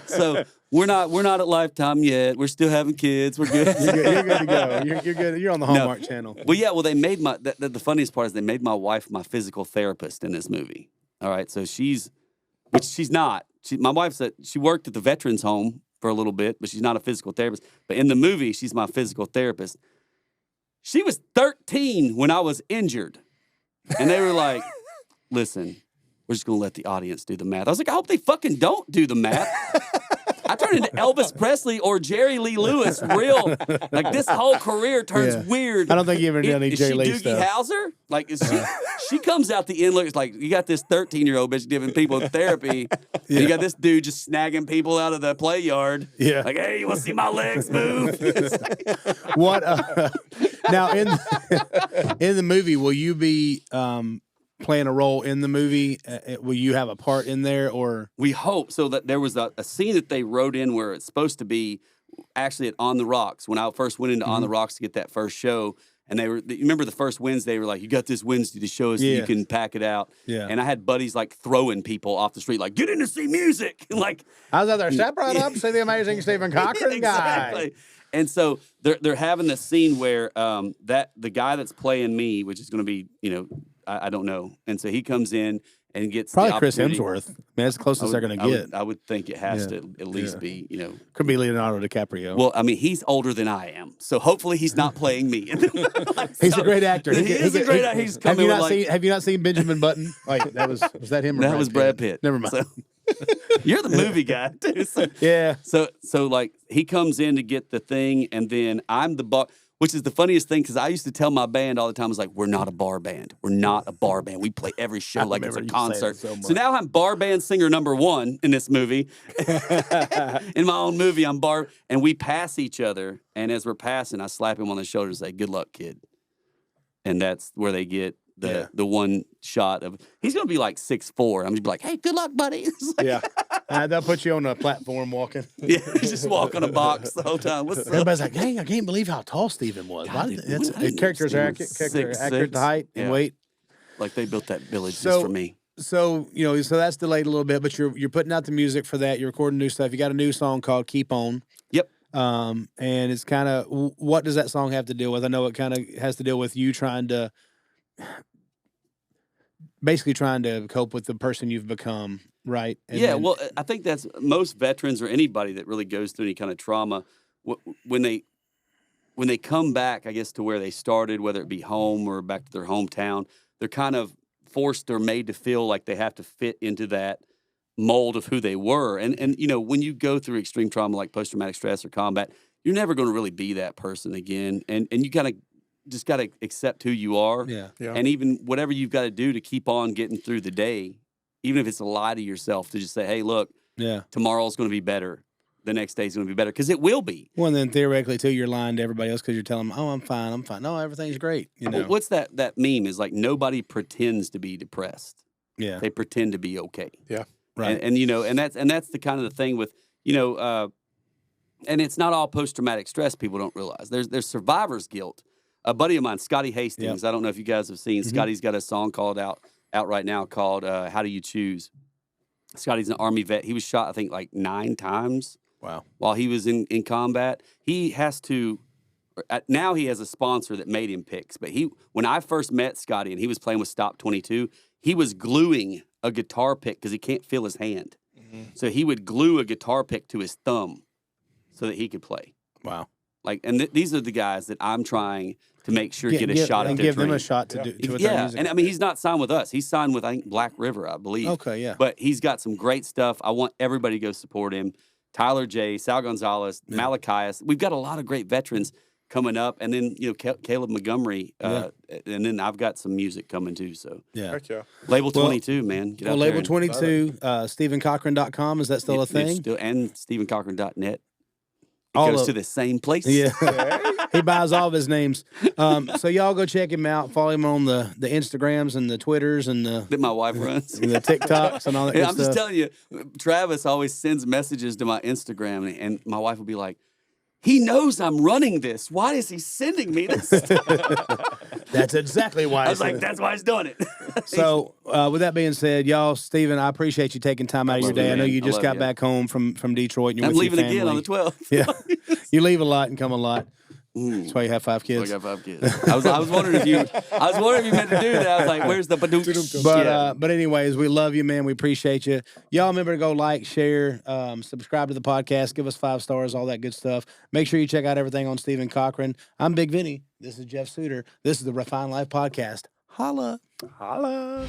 so we're not at Lifetime yet. We're still having kids. We're good. You're good to go. You're good. You're on the Hallmark channel. Well, they made the funniest part is they made my wife my physical therapist in this movie. All right, so she's not. My wife said she worked at the veterans home for a little bit, but she's not a physical therapist. But in the movie, she's my physical therapist. She was 13 when I was injured. And they were like, listen, we're just going to let the audience do the math. I was like, I hope they fucking don't do the math. I turned into Elvis Presley or Jerry Lee Lewis real. Like, this whole career turns weird. I don't think you ever did any Jerry Lee stuff. Is she Doogie Howser? Like, she comes out the end, looks like, you got this 13-year-old bitch giving people therapy. And you got this dude just snagging people out of the play yard. Yeah. Like, hey, you want to see my legs move? What? Now, in the movie, will you be playing a role in the movie? Will you have a part in there, or? We hope so. That there was a scene that they wrote in where it's supposed to be actually at On the Rocks. When I first went into On the Rocks to get that first show, and you remember the first Wednesday, they were like, you got this Wednesday to show us that you can pack it out. Yeah. And I had buddies like throwing people off the street, like, get in to see music. Like, I was out there, step right up, see the amazing Stephen Cochran exactly. guy. And so they're having this scene where the guy that's playing me, which is going to be, I don't know. And so he comes in and gets probably the Chris Hemsworth. Man, that's the closest they're going to get. I would think it has to at least be, Could be Leonardo DiCaprio. Well, I mean, he's older than I am, so hopefully he's not playing me. He's a great actor. He's a great actor. He's have you not seen Benjamin Button? Like was that him? Or that was Brad Pitt. Never mind. You're the movie guy, too. Yeah. So like he comes in to get the thing, and then I'm the bar, which is the funniest thing because I used to tell my band all the time, I was like, we're not a bar band. We're not a bar band. We play every show like it's a concert. So now I'm bar band singer number 1 in this movie. In my own movie, I'm bar, and we pass each other. And as we're passing, I slap him on the shoulder and say, good luck, kid. And that's where they get the one shot of, he's going to be like 6'4". I'm going to be like, hey, good luck, buddy. Like, yeah. They'll put you on a platform walking. Yeah, just walk on a box the whole time. What's Everybody's like, hey, I can't believe how tall Stephen was. Characters are accurate to height and weight. Like they built that village just for me. So, so that's delayed a little bit, but you're putting out the music for that. You're recording new stuff. You got a new song called Keep On. Yep. And it's kind of, what does that song have to deal with? I know it kind of has to deal with you trying to cope with the person you've become, right? And well, I think that's most veterans or anybody that really goes through any kind of trauma, when they come back, I guess, to where they started, whether it be home or back to their hometown, they're kind of forced or made to feel like they have to fit into that mold of who they were. And when you go through extreme trauma like post-traumatic stress or combat, you're never going to really be that person again. And you kind of just got to accept who you are. Yeah. And even whatever you've got to do to keep on getting through the day, even if it's a lie to yourself, to just say, hey, look, tomorrow's going to be better. The next day's going to be better, because it will be. Well, and then theoretically, too, you're lying to everybody else because you're telling them, oh, I'm fine. No, everything's great. What's that meme is like, nobody pretends to be depressed. Yeah. They pretend to be okay. Yeah. Right. And that's the kind of the thing with, and it's not all post-traumatic stress people don't realize. There's survivor's guilt. A buddy of mine, Scotty Hastings, I don't know if you guys have seen, Scotty's got a song called out right now called How Do You Choose? Scotty's an Army vet. He was shot, I think, like 9 times. Wow. While he was in combat. He has to, now he has a sponsor that made him picks. But when I first met Scotty and he was playing with Stop 22, he was gluing a guitar pick because he can't feel his hand. Mm-hmm. So he would glue a guitar pick to his thumb so that he could play. Wow. Like, and these are the guys that I'm trying to make sure get a shot at their give them dream. a shot to do with their music. And I mean, he's not signed with us. He's signed with, I think, Black River, I believe. Okay, yeah. But he's got some great stuff. I want everybody to go support him. Tyler J, Sal Gonzalez, Malachias. We've got a lot of great veterans coming up, and then Caleb Montgomery, and then I've got some music coming too. So Heck yeah. Label 22, man. Get out there. Label 22, StephenCochran.com. Is that still a thing? And StephenCochran.net. It goes to the same place. Yeah. He buys all of his names. So y'all go check him out. Follow him on the Instagrams and the Twitters and that my wife runs. And the TikToks and all that good I'm stuff. just telling you, Travis always sends messages to my Instagram, and my wife will be like, he knows I'm running this. Why is he sending me this? That's exactly why. I was like, that's why he's doing it. So, with that being said, y'all, Stephen, I appreciate you taking time out of your day. I know you just got back home from Detroit. And you're I'm with leaving your again on the 12th. Yeah, you leave a lot and come a lot. That's why you have 5 kids. I got 5 kids. I was wondering if you meant to do that. I was like, where's the But but anyways, we love you, man. We appreciate you. Y'all remember to go like, share, subscribe to the podcast, give us 5 stars, all that good stuff. Make sure you check out everything on Stephen Cochran. I'm Big Vinny. This is Jeff Suter. This is the Refined Life Podcast. Holla. Holla.